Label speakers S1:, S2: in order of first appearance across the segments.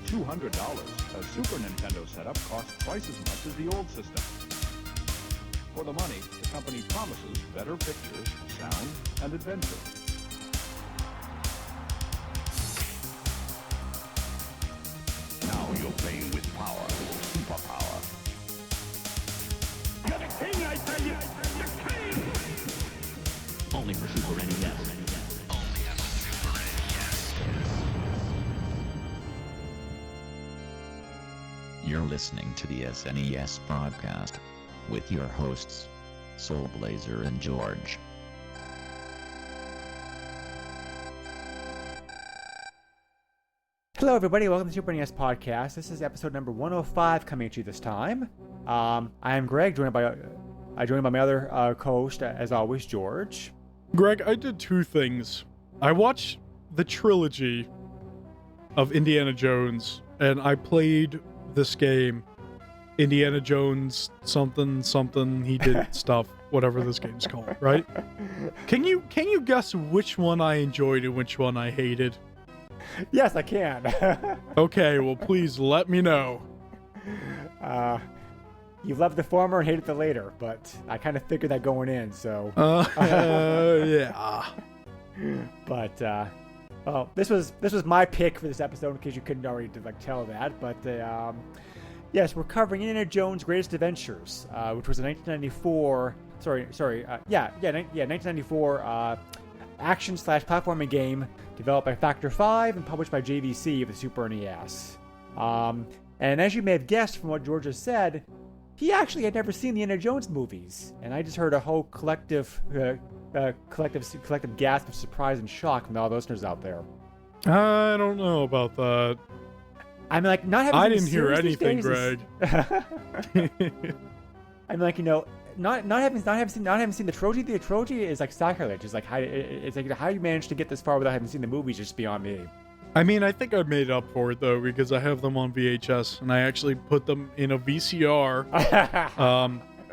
S1: $200, a Super Nintendo setup costs twice as much as the old system. For the money, the company promises better pictures, sound, and adventure. Now you're playing with power, superpower. You're the king, I tell you! The king!
S2: Only for Super NES.
S3: Only on the Super NES.
S4: You're listening to the SNES broadcast with your hosts, Soul Blazer and George.
S5: Hello, everybody. Welcome to the Super NES podcast. This is episode number 105 coming at you this time. I am Greg, joined by my other co-host, as always, George.
S6: Greg, I did two things. I watched the trilogy of Indiana Jones, and I played this game, Indiana Jones something, he did stuff, whatever this game's called, right? Can you guess which one I enjoyed and which one I hated?
S5: Yes, I can.
S6: Okay, well, please let me know.
S5: You loved the former and hated the later, but I kind of figured that going in, so...
S6: Yeah.
S5: But, well, this was my pick for this episode, in case you couldn't already tell that, but, yes, we're covering Indiana Jones' Greatest Adventures, which was a 1994, 1994, action/platforming game developed by Factor 5 and published by JVC of the Super NES. And as you may have guessed from what George has said, he actually had never seen the Indiana Jones movies, and I just heard a whole collective gasp of surprise and shock from all the listeners out there.
S6: I don't know about that.
S5: I mean, like, not having
S6: I
S5: seen
S6: didn't
S5: the
S6: hear
S5: series
S6: anything,
S5: these days
S6: Greg.
S5: I mean, like, you know, not having seen the trilogy. The trilogy is like sacrilege. It's like how you managed to get this far without having seen the movies is just beyond me.
S6: I mean, I think I made up for it, though, because I have them on VHS, and I actually put them in a VCR.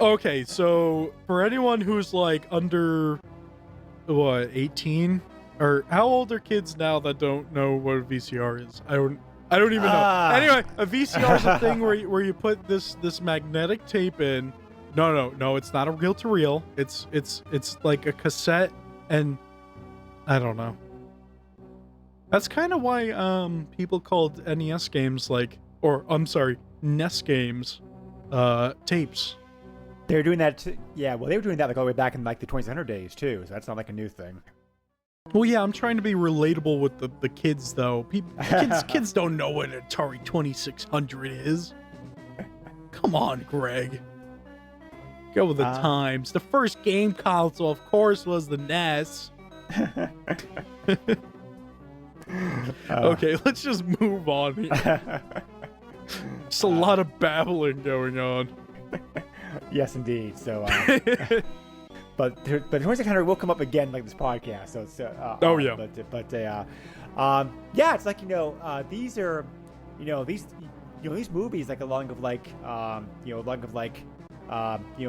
S6: Okay, so for anyone who's, like, under, 18? Or how old are kids now that don't know what a VCR is? I don't even know. Anyway, a VCR is a thing where you put this magnetic tape in. No, it's not a reel-to-reel. It's like a cassette, and I don't know. That's kind of why people called NES games NES games tapes.
S5: They were doing that they were doing that like all the way back in like the 2600 days too, so that's not like a new thing.
S6: Well, yeah, I'm trying to be relatable with the kids, though. Kids don't know what an Atari 2600 is. Come on, Greg. Go with the times. The first game console, of course, was the NES. Okay, let's just move on here. Just a lot of babbling going on.
S5: Yes, indeed. So, but 2600 will come up again like this podcast. So it's it's like these are these movies like along of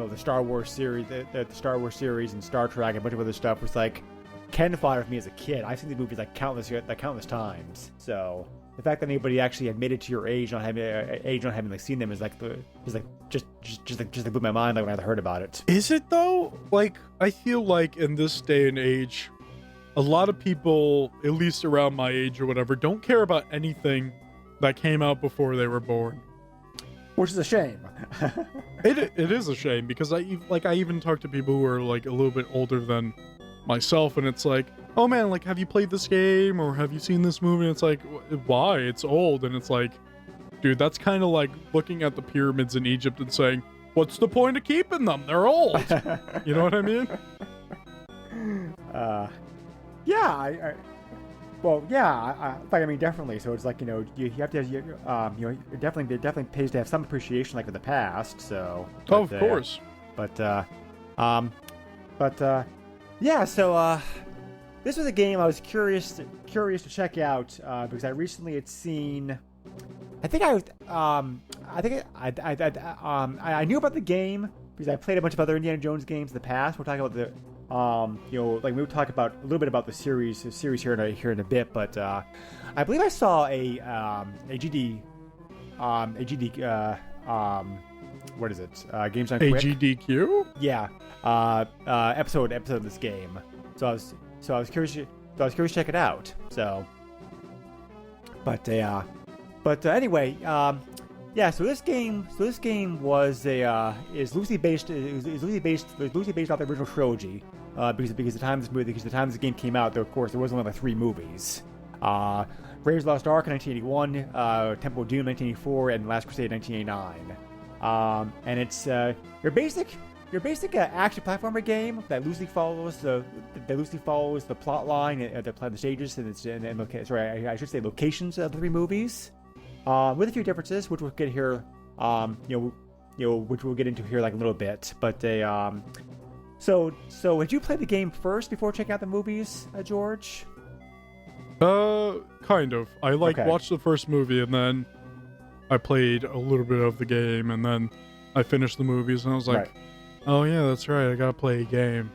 S5: the Star Wars series, the Star Wars series and Star Trek and a bunch of other stuff was like cannon fodder for me as a kid. I've seen these movies like countless times. So the fact that anybody actually had made it to your age not having like seen them is like just blew my mind like when I heard about it.
S6: Is it though? Like, I feel like in this day and age, a lot of people, at least around my age or whatever, don't care about anything that came out before they were born.
S5: Which is a shame.
S6: It is a shame, because I even talk to people who are like a little bit older than myself, and it's like, oh man, like, have you played this game or have you seen this movie? And it's like, why? It's old. And it's like, dude, that's kind of like looking at the pyramids in Egypt and saying, what's the point of keeping them? They're old. You know what I mean?
S5: I mean, definitely. So it's like, you have to, it definitely pays to have some appreciation like of the past. So,
S6: of course.
S5: This was a game I was curious to check out because I recently had seen. I knew about the game because I played a bunch of other Indiana Jones games in the past. We'll talk about like we'll talk about a little bit about the series here in a bit, but I believe I saw a what is it? Games on Quick.
S6: AGDQ?
S5: Yeah. Episode of this game. So I was curious to check it out. So, but anyway, yeah. So this game was is loosely based off the original trilogy. Because the time this game came out, of course, there was only like 3 movies. Raiders of the Lost Ark in 1981, Temple of Doom 1984, and Last Crusade 1989. And it's your basic action platformer game that loosely follows the plot line and the stages I should say locations of the 3 movies, with a few differences, which we'll get here, which we'll get into here like a little bit. But so had you played the game first before checking out the movies, George?
S6: Kind of. I watched the first movie and then I played a little bit of the game and then I finished the movies and I was like, right. Oh yeah, that's right. I gotta play a game.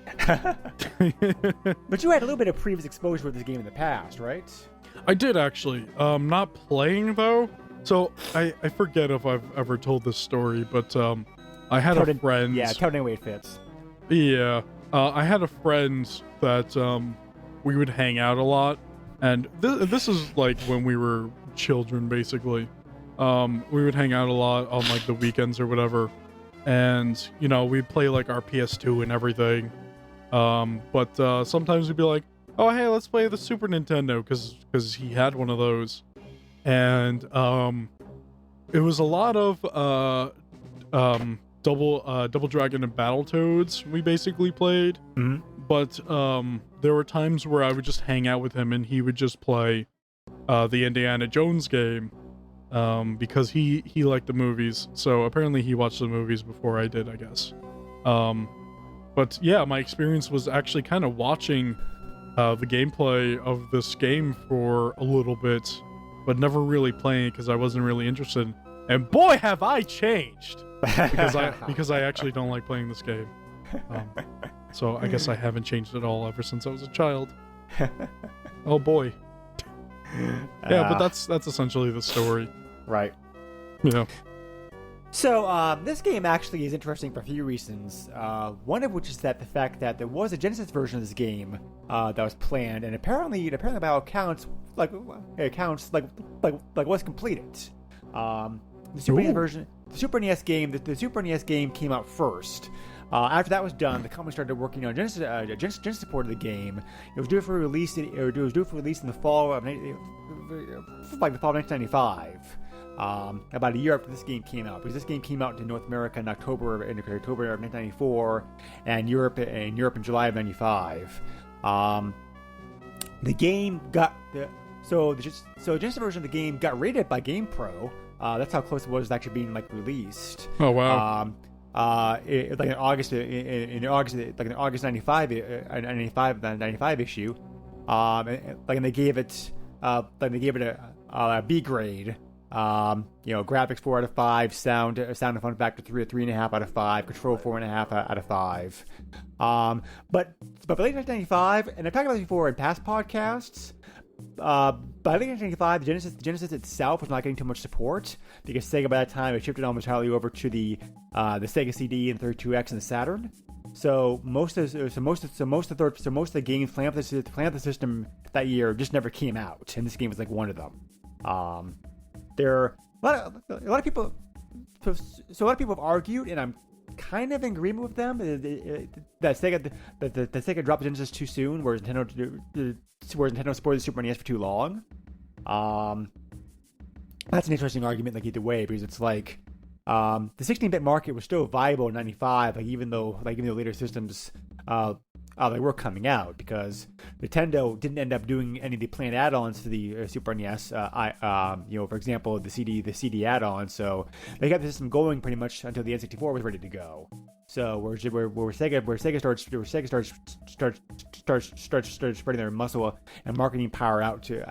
S5: But you had a little bit of previous exposure with this game in the past, right?
S6: I did actually. Not playing though. So I forget if I've ever told this story, but I had a friend.
S5: Yeah, tell it anyway it fits.
S6: Yeah, I had a friend that we would hang out a lot, and this is like when we were children, basically. We would hang out a lot on like the weekends or whatever, and we'd play like our PS2 and everything. But sometimes we'd be like, "Oh, hey, let's play the Super Nintendo," because he had one of those, and it was a lot of Double Dragon and Battletoads we basically played.
S5: Mm-hmm.
S6: But there were times where I would just hang out with him and he would just play the Indiana Jones game because he liked the movies. So apparently he watched the movies before I did, I guess. But yeah, my experience was actually kind of watching the gameplay of this game for a little bit, but never really playing it because I wasn't really interested. And boy, have I changed! because I actually don't like playing this game. So I guess I haven't changed at all ever since I was a child. Oh boy. Yeah, but that's essentially the story.
S5: Right.
S6: Yeah.
S5: So this game actually is interesting for a few reasons. One of which is that the fact that there was a Genesis version of this game that was planned, and apparently by all accounts was completed. The Super NES version, the Super NES game came out first. After that was done, the company started working on Genesis support of the game. It was due for release. It was due for release in the fall of 1995. About a year after this game came out, because this game came out in North America in October of 1994, and Europe in July of 95. The game got the Genesis version of the game got rated by GamePro. That's how close it was to actually being like released.
S6: Oh wow!
S5: Like in August 95 issue. And they gave it a B grade. Graphics 4 out of 5, sound and fun factor 3.5 out of 5, control 4.5 out of 5. But by late 1995, and I've talked about this before in past podcasts. By late 1995, the Genesis itself was not getting too much support because Sega by that time had shifted almost entirely over to the Sega CD and 32X and the Saturn. So most of the games planned for the system that year just never came out, and this game was like one of them. There are a lot of people have argued, and I'm kind of in agreement with them that Sega dropped Genesis too soon, whereas Nintendo supported the Super NES for too long. That's an interesting argument, like either way, because it's like the 16-bit market was still viable in '95, even though later systems they were coming out, because Nintendo didn't end up doing any of the planned add-ons to the Super NES. For example, the CD add-on. So they got the system going pretty much until the N64 was ready to go. So where Sega started spreading their muscle and marketing power out to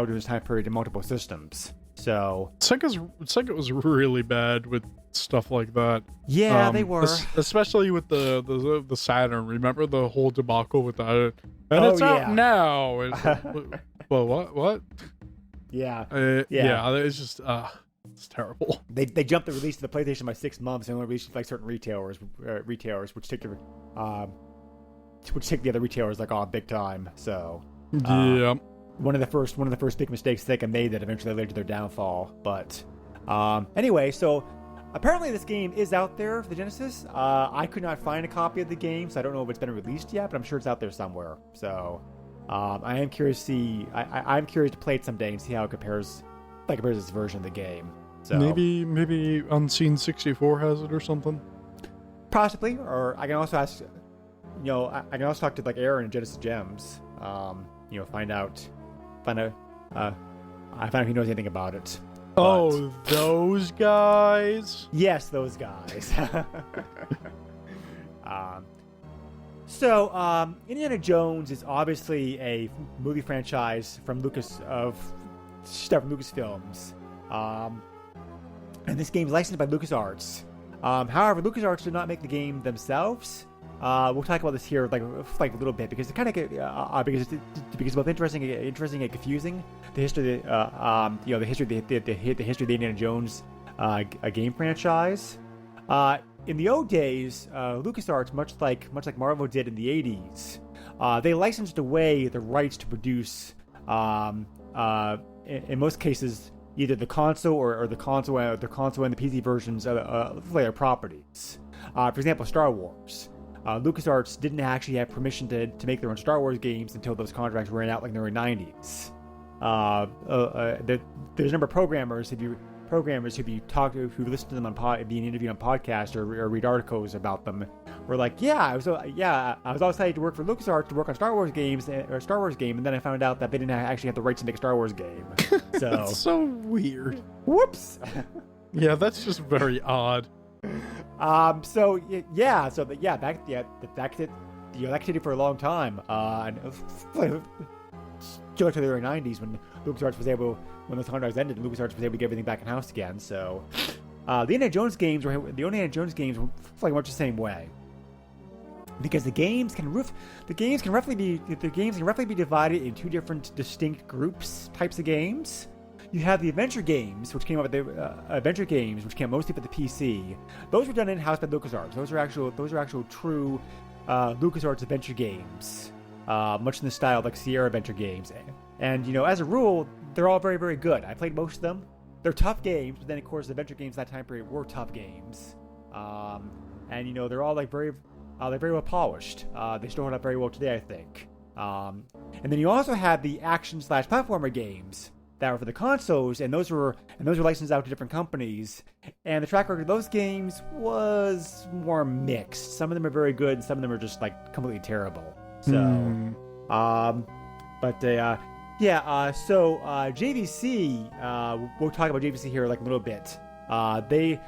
S5: this time period to multiple systems. So
S6: Sega was really bad with stuff like that.
S5: yeah, they were.
S6: Especially with the Saturn. Remember the whole debacle with that? And
S5: Oh,
S6: it's out
S5: yeah.
S6: now. Well, what?
S5: Yeah.
S6: Yeah. It's just it's terrible.
S5: They jumped the release of the PlayStation by 6 months and only released like certain retailers which took the other retailers like on big time. So
S6: Yeah.
S5: one of the first big mistakes Sega made that eventually led to their downfall. But anyway, so apparently this game is out there for the Genesis. I could not find a copy of the game, so I don't know if it's been released yet, but I'm sure it's out there somewhere. So I am curious to see. I'm curious to play it someday and see how it compares this version of the game. So
S6: Maybe Unseen 64 has it or something.
S5: possibly, or I can also ask. I can also talk to like Aaron and Genesis Gems. Find out if he knows anything about it.
S6: Oh, those guys.
S5: Yes, those guys. Indiana Jones is obviously a movie franchise from Lucasfilms. And this game is licensed by LucasArts. However, LucasArts did not make the game themselves. We'll talk about this here like a little bit because it kind of because it's both interesting and confusing. The history, the history of the Indiana Jones game franchise. In the old days, LucasArts, much like Marvel did in the 80s, they licensed away the rights to produce, in most cases, either the console or the console and the PC versions of their properties. For example, Star Wars. LucasArts didn't actually have permission to make their own Star Wars games until those contracts ran out like in the early 90s. There's a number of programmers who listen to them being interviewed on podcasts or read articles about them, were like, I was all excited to work for LucasArts to work on Star Wars games or a Star Wars game, and then I found out that they didn't actually have the rights to make a Star Wars game. So
S6: That's so weird.
S5: whoops.
S6: Yeah, that's just very odd.
S5: Back that continued for a long time. And to the early 90s when those contracts ended, LucasArts was able to get everything back in house again. So the Indiana Jones games were much the same way, because the games can roughly be divided in two different distinct types of games. You have the adventure games, which came mostly for the PC. Those were done in-house by LucasArts. Those are actual true LucasArts adventure games, much in the style of like Sierra adventure games. And as a rule, they're all very, very good. I played most of them. They're tough games, but then of course the adventure games that time period were tough games. They're all like they're very well polished. They still hold up very well today, I think. And then you also have the action/platformer games that were for the consoles, and those were licensed out to different companies. And the track record of those games was more mixed. Some of them are very good, and some of them are just like completely terrible. So, JVC. We'll talk about JVC here like a little bit. They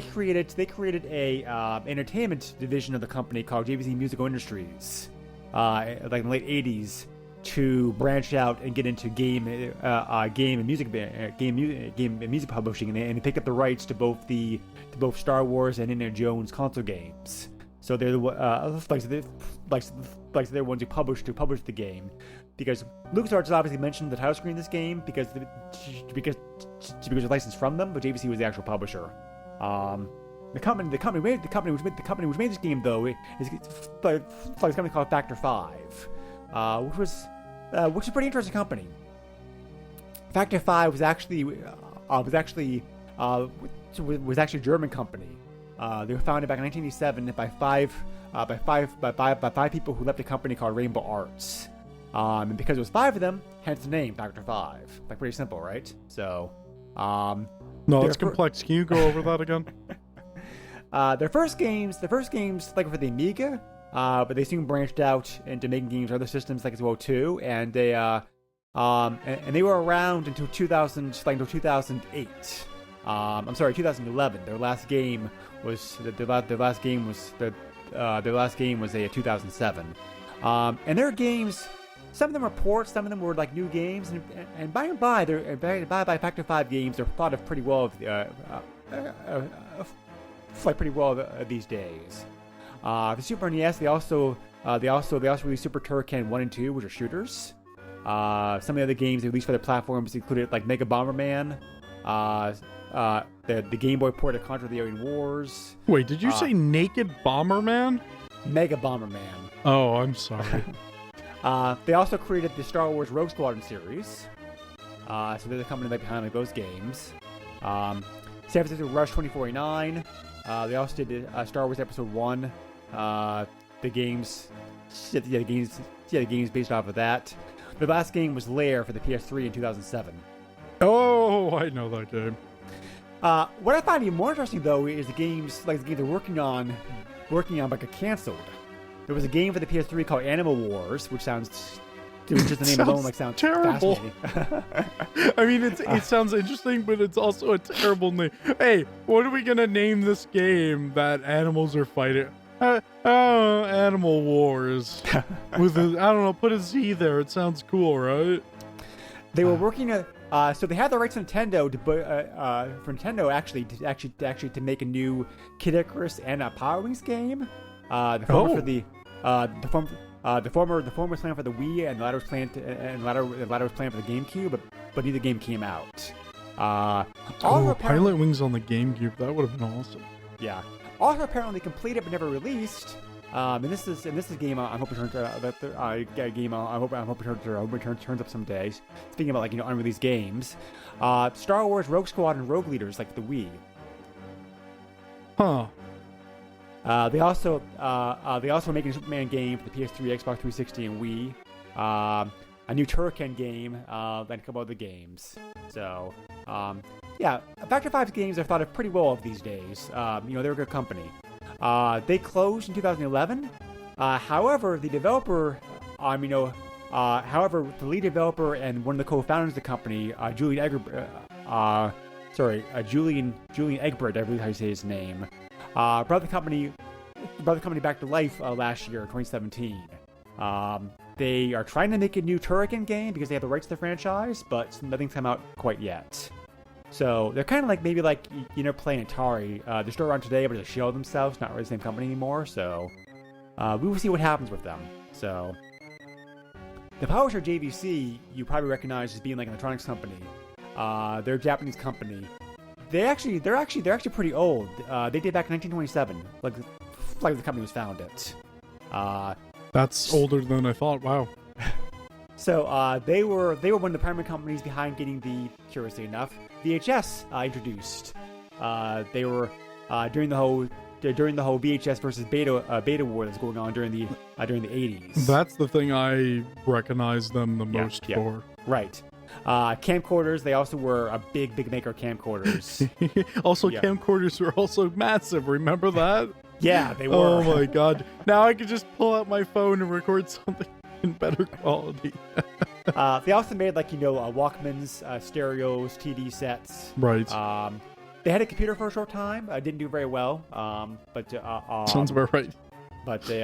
S5: created a entertainment division of the company called JVC Musical Industries, like in the late '80s, to branch out and get into game and music publishing, and they picked up the rights to both Star Wars and Indiana Jones console games. So they're the they're ones who published the game, because LucasArts obviously mentioned the title screen of this game because it's licensed from them, but JVC was the actual publisher. The company which made this game though is a company called Factor 5. Which was a pretty interesting company. Factor 5 was actually a German company. They were founded back in 1987 by five people who left a company called Rainbow Arts. And because it was 5 of them, hence the name Factor 5. Like, pretty simple, right? So,
S6: no, it's complex. Can you go over that again?
S5: Their first games, like for the Amiga. But they soon branched out into making games for other systems like as well too, and they were around until 2008. 2011. Their last game was a 2007. And their games some of them were ports, some of them were like new games, and by and by, by Factor 5 games are thought of pretty well these days. The Super NES, they also released Super Turrican 1 and 2, which are shooters. Some of the other games they released for their platforms included like Mega Bomberman, the Game Boy port of Contra the Alien Wars.
S6: Wait, did you say Naked Bomberman?
S5: Mega Bomberman.
S6: Oh, I'm sorry.
S5: They also created the Star Wars Rogue Squadron series. So they're the company behind like those games. San Francisco Rush 2049. They also did Star Wars Episode 1. The games based off of that. The last game was Lair for the PS3 in 2007.
S6: Oh, I know that game.
S5: What I find even more interesting though is the games they're working on but got canceled. There was a game for the PS3 called Animal Wars, which sounds, just the name alone sounds
S6: terrible.
S5: Fascinating.
S6: I mean, it sounds interesting, but it's also a terrible name. Hey, what are we gonna name this game that animals are fighting? Animal Wars. With I don't know, put a Z there. It sounds cool, right?
S5: They were working so they had the rights to Nintendo for Nintendo actually to make a new Kid Icarus and a Power Wings game. The former for the former was planned for the Wii, and the latter was planned for the GameCube, but neither game came out.
S6: Pilot Wings on the GameCube, that would have been awesome.
S5: Yeah. Also apparently completed but never released. And this is a game I'm hoping turns turns up someday. Speaking about unreleased games, Star Wars Rogue Squadron Rogue Leaders like the Wii.
S6: Huh.
S5: They also were making a Superman game for the PS3, Xbox 360, and Wii. A new Turrican game, and a couple other games. So, Factor 5 games are thought of pretty well of these days. They're a good company. They closed in 2011. However, the developer, the lead developer and one of the co-founders of the company, Julian Egbert, I believe how you say his name, brought the company back to life last year, 2017. They are trying to make a new Turrican game because they have the rights to the franchise, but nothing's come out quite yet. So they're kind of like maybe playing Atari. They're still around today, but they're shell themselves, not really the same company anymore. So we will see what happens with them. So the publisher JVC, you probably recognize as being like an electronics company. They're a Japanese company. They're actually pretty old. They did back in 1927, like the company was founded.
S6: That's older than I thought. Wow.
S5: So they were one of the primary companies behind getting the, curiously enough, VHS introduced. They were during the whole VHS versus beta war that's going on during the 80s.
S6: That's the thing I recognize them the most for.
S5: Right. Camcorders, they also were a big maker of camcorders.
S6: Also, camcorders were also massive. Remember that?
S5: Yeah, they were.
S6: Oh my god. Now I can just pull out my phone and record something in better quality.
S5: They also made Walkmans, stereos, TV sets.
S6: Right.
S5: They had a computer for a short time. Didn't do very well.
S6: Sounds about right.
S5: But they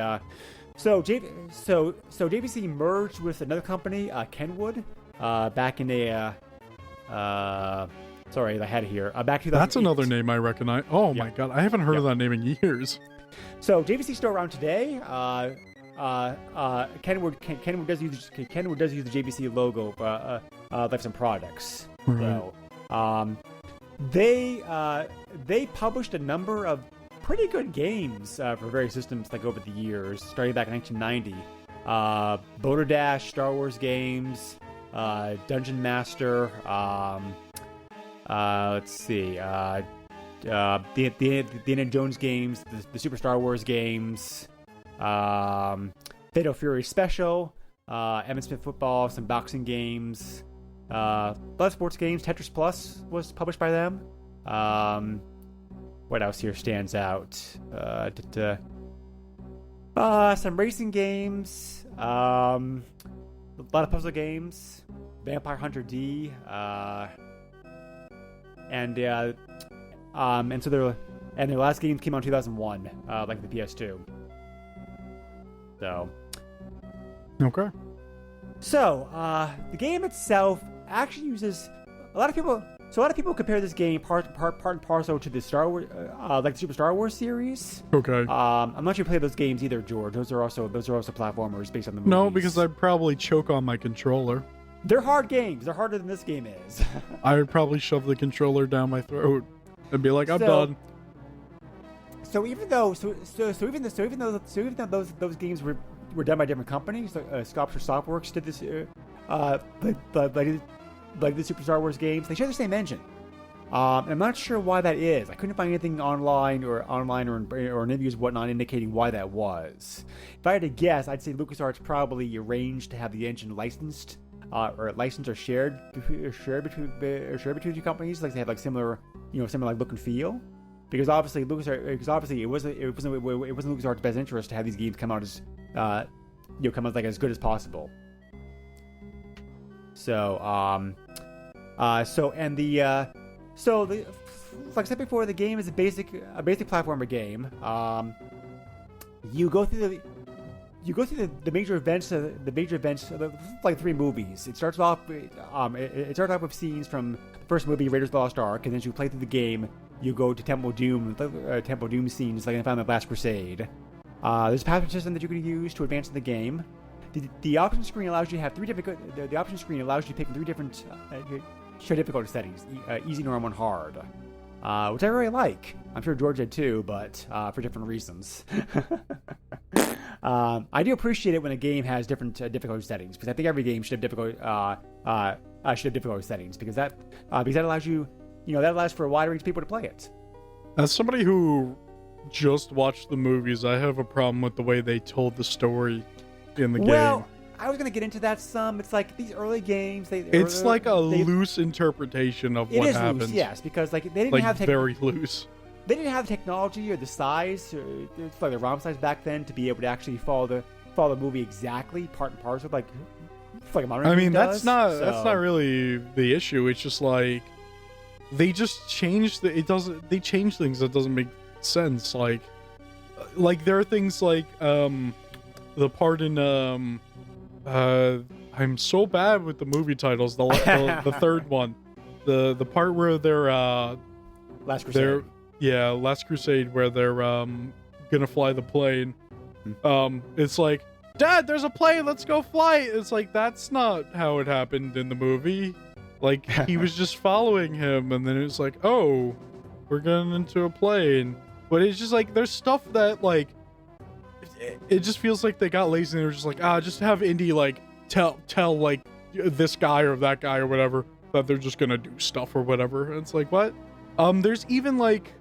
S5: so JVC merged with another company, Kenwood, back in a sorry, I had it here. Back to
S6: That's another name I recognize. Oh my god, I haven't heard of that name in years.
S5: So JVC's still around today. Kenwood does use the JVC logo for like some products.
S6: Right.
S5: So, they published a number of pretty good games for various systems over the years, starting back in 1990. Boulder Dash, Star Wars games, Dungeon Master. Let's see. The Indiana Jones games, the Super Star Wars games. Fatal Fury Special, Evan Smith Football, some boxing games, a lot of sports games. Tetris Plus was published by them. What else here stands out? Some racing games, a lot of puzzle games, Vampire Hunter D, and so their last games came out in 2001, like the PS2. So,
S6: okay.
S5: So, the game itself actually uses a lot of people. So a lot of people compare this game part and parcel to the Star Wars, like the Super Star Wars series.
S6: Okay.
S5: I'm not sure you play those games either, George. Those are also platformers based on the movies.
S6: No, because I'd probably choke on my controller.
S5: They're hard games. They're harder than this game is.
S6: I would probably shove the controller down my throat and be like, "I'm done."
S5: So even though those games were done by different companies, Sculpture Softworks did this, like the Super Star Wars games, they share the same engine. And I'm not sure why that is. I couldn't find anything online or in interviews and whatnot indicating why that was. If I had to guess, I'd say LucasArts probably arranged to have the engine licensed, or shared between two companies, like they have like similar like look and feel. Because obviously it wasn't LucasArts' best interest to have these games come out as like as good as possible. So like I said before, the game is a basic platformer game. You go through the major events of like 3 movies. It starts off with scenes from the first movie, Raiders of the Lost Ark, and then as you play through the game, you go to Temple Doom scenes like in the Last Crusade. There's a password system that you can use to advance in the game. The option screen allows you to have 3 different. The option screen allows you to pick 3 different difficulty settings: easy, normal, and hard, which I really like. I'm sure George did too, but for different reasons. I do appreciate it when a game has different difficulty settings, because I think every game should have difficulty settings, because that allows you, that allows for a wide range of people to play it.
S6: As somebody who just watched the movies, I have a problem with the way they told the story in the game.
S5: Well, I was going to get into that some. It's like these early games.
S6: It's like a loose interpretation of what happened.
S5: Loose, yes, because like they didn't
S6: like
S5: have
S6: very loose.
S5: They didn't have the technology or the size, or like the ROM size back then, to be able to actually follow the movie exactly, part and parcel, like a modern.
S6: I mean,
S5: does.
S6: that's not really the issue. It's just like they just changed they change things that doesn't make sense. Like there are things like the part in I'm so bad with the movie titles. The third one, the part where they're
S5: Last Crusade.
S6: Last Crusade, where they're gonna fly the plane. It's like, Dad, there's a plane, let's go fly it. It's like, that's not how it happened in the movie. Like, he was just following him, and then it was like, oh, we're getting into a plane. But it's just like, there's stuff that like it just feels like they got lazy and they were just like, just have Indy like tell like this guy or that guy or whatever that they're just gonna do stuff or whatever. And it's like, what? There's even like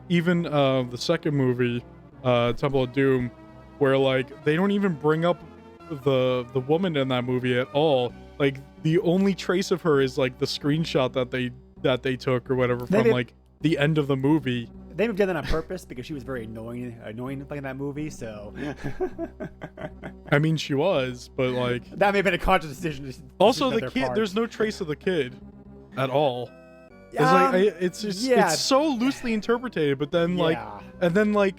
S6: even the second movie, Temple of Doom, where like they don't even bring up the woman in that movie at all. Like the only trace of her is like the screenshot that they took or whatever from like the end of the movie.
S5: They did that on purpose because she was very annoying in that movie. So,
S6: I mean, she was, but like
S5: that may have been a conscious decision.
S6: Also, the kid. There's no trace of the kid at all. It's like it's just it's so loosely interpreted. But then like, and then like,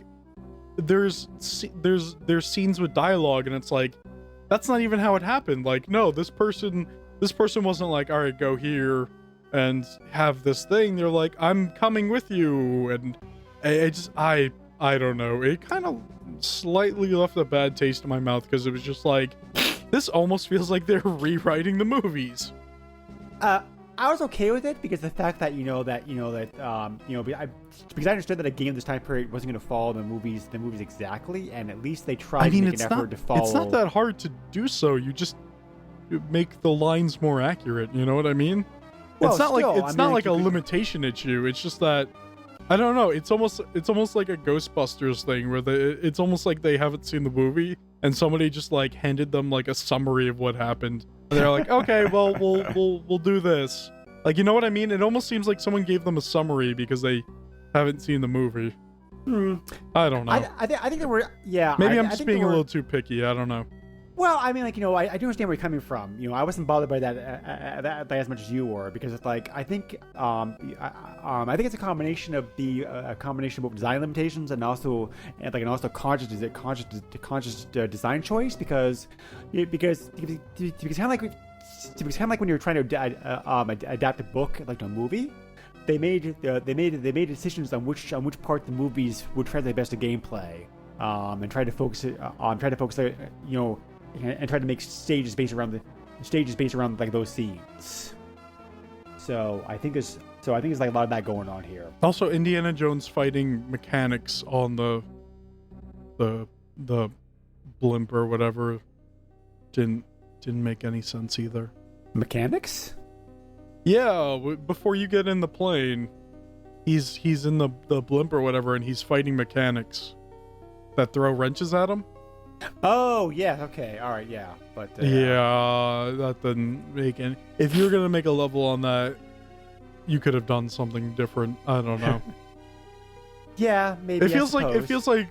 S6: there's scenes with dialogue, and it's like, that's not even how it happened. Like, no, this person wasn't like, all right, go here and have this thing. They're like, I'm coming with you, and I don't know. It kind of slightly left a bad taste in my mouth because it was just like, this almost feels like they're rewriting the movies.
S5: I was okay with it because the fact that because I understood that a game this time period wasn't going to follow the movies exactly, and at least they tried to make an effort to follow.
S6: It's not that hard to do so. You just make the lines more accurate. You know what I mean? Well, it's not like a limitation issue. It's just that I don't know. It's almost like a Ghostbusters thing where it's almost like they haven't seen the movie and somebody just like handed them like a summary of what happened. And they're like, okay, well we'll do this. Like, you know what I mean? It almost seems like someone gave them a summary because they haven't seen the movie. I don't know.
S5: I think there were
S6: Maybe I'm just being a little too picky. I don't know.
S5: Well, I mean, like, I do understand where you're coming from. I wasn't bothered by that, as much as you were, because it's like I think it's a combination of both design limitations and also conscious design choice because kind of like when you're trying to adapt a book like to a movie. They made decisions on which part of the movies would translate best to gameplay, and try to focus and try to make stages based around like those scenes. So I think there's like a lot of that going on here.
S6: Also, Indiana Jones fighting mechanics on the blimp or whatever didn't make any sense either.
S5: Mechanics?
S6: Yeah, before you get in the plane, he's in the blimp or whatever, and he's fighting mechanics that throw wrenches at him.
S5: Oh, yeah, okay, all right, yeah. But
S6: yeah, that didn't make any... If you're going to make a level on that, you could have done something different. I don't know.
S5: Yeah, maybe,
S6: it feels like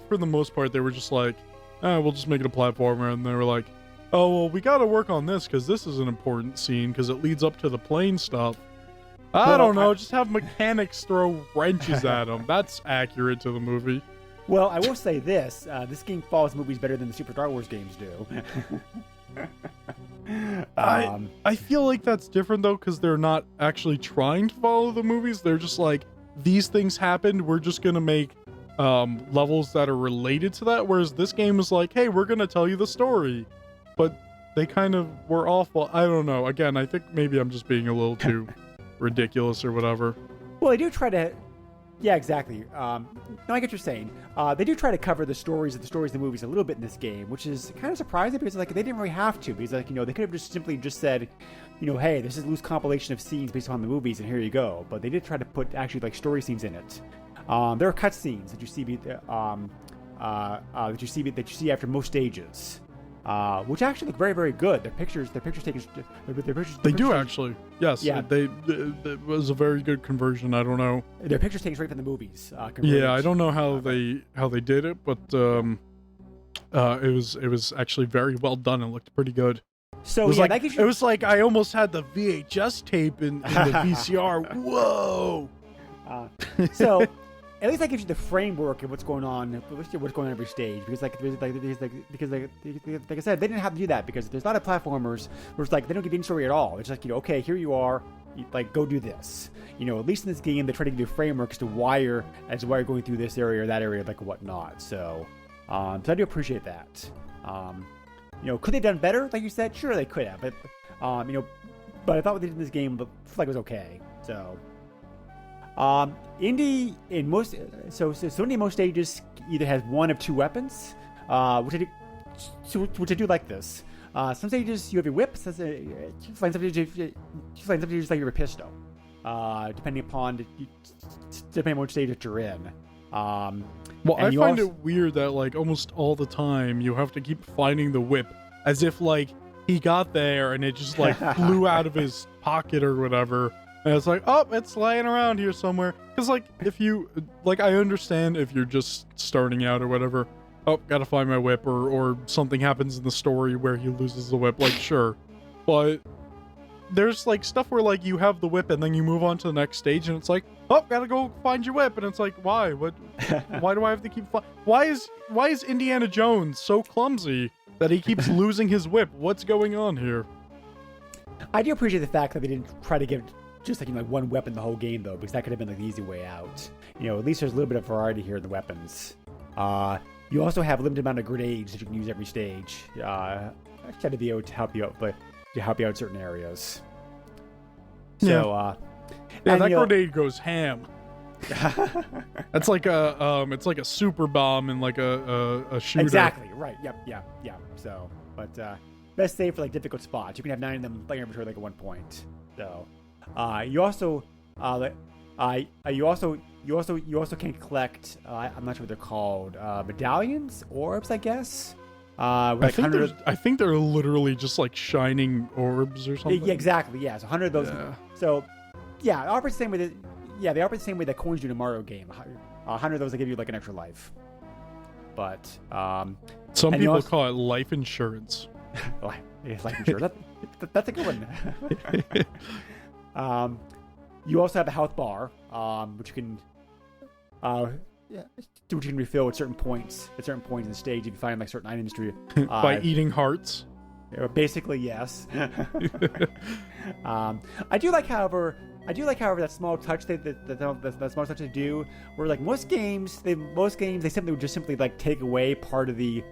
S6: for the most part, they were just like, we'll just make it a platformer, and they were like, oh, well, we got to work on this because this is an important scene because it leads up to the plane stuff. I don't know. Just have mechanics throw wrenches at them. That's accurate to the movie.
S5: Well, I will say this. This game follows movies better than the Super Star Wars games do.
S6: I feel like that's different, though, because they're not actually trying to follow the movies. They're just like, these things happened. We're just going to make levels that are related to that. Whereas this game is like, hey, we're going to tell you the story. But they kind of were awful. I don't know. Again, I think maybe I'm just being a little too ridiculous or whatever.
S5: Well, they do try to... Yeah, exactly. No, I get what you're saying. They do try to cover the stories of the movies a little bit in this game, which is kind of surprising because like they didn't really have to. Because like they could have just simply said, hey, this is a loose compilation of scenes based on the movies, and here you go. But they did try to put actually like story scenes in it. There are cut scenes that you see after most stages. Which actually look very, very good. Their pictures taken.
S6: They do actually. Yes. Yeah. It was a very good conversion. I don't know.
S5: Their pictures taken straight from the movies.
S6: Yeah, I don't know how they did it, but it was actually very well done and looked pretty good.
S5: So
S6: it was
S5: yeah,
S6: it was like I almost had the VHS tape in the VCR. Whoa.
S5: So. At least that gives you the framework of what's going on every stage. Because like I said, they didn't have to do that because there's a lot of platformers where it's like they don't give you any story at all. It's like okay, here you are, like go do this. At least in this game, they try to give you a framework as to why you're going through this area or that area, like whatnot. So I do appreciate that. Could they have done better? Like you said, sure they could have, but but I thought what they did in this game looked like it was okay. So. Indy in most stages either has one of two weapons, which I do like this. Some stages you have your whip, some stages you just like your pistol, depending upon which stage that you're in.
S6: Well, I find it weird that like almost all the time you have to keep finding the whip as if like he got there and it just like flew out of his pocket or whatever. And it's like, oh, it's laying around here somewhere. Because, like, if you... Like, I understand if you're just starting out or whatever. Oh, gotta find my whip. Or something happens in the story where he loses the whip. Like, sure. But there's, like, stuff where, like, you have the whip and then you move on to the next stage. And it's like, oh, gotta go find your whip. And it's like, why? What? Why do I have to keep... Why is Indiana Jones so clumsy that he keeps losing his whip? What's going on here?
S5: I do appreciate the fact that they didn't try to give... just like one weapon the whole game though, because that could have been like the easy way out. At least there's a little bit of variety here in the weapons. You also have a limited amount of grenades that you can use every stage. Try to be able to help you out, but to help you out in certain areas. So,
S6: that grenade goes ham. That's like it's like a super bomb and like a shooter.
S5: Exactly right. Yep. So, but best save for like difficult spots. You can have 9 of them playing inventory like at one point. So. You also can collect. I'm not sure what they're called. Medallions, orbs, I guess.
S6: I think they're literally just like shining orbs or something.
S5: Yeah, exactly. Yeah, so 100 of those.
S6: Yeah.
S5: So, yeah, they operate the same way. They operate the same way that coins do in a Mario game. 100 of those that give you like an extra life. But
S6: some people call it life insurance.
S5: Life insurance. That's a good one. You also have a health bar, which you can, which you can refill at certain points in the stage if you find like certain items to.
S6: By eating hearts.
S5: Basically, yes. I do like, however, that small touch that small touch they do, where like most games they simply like take away part of the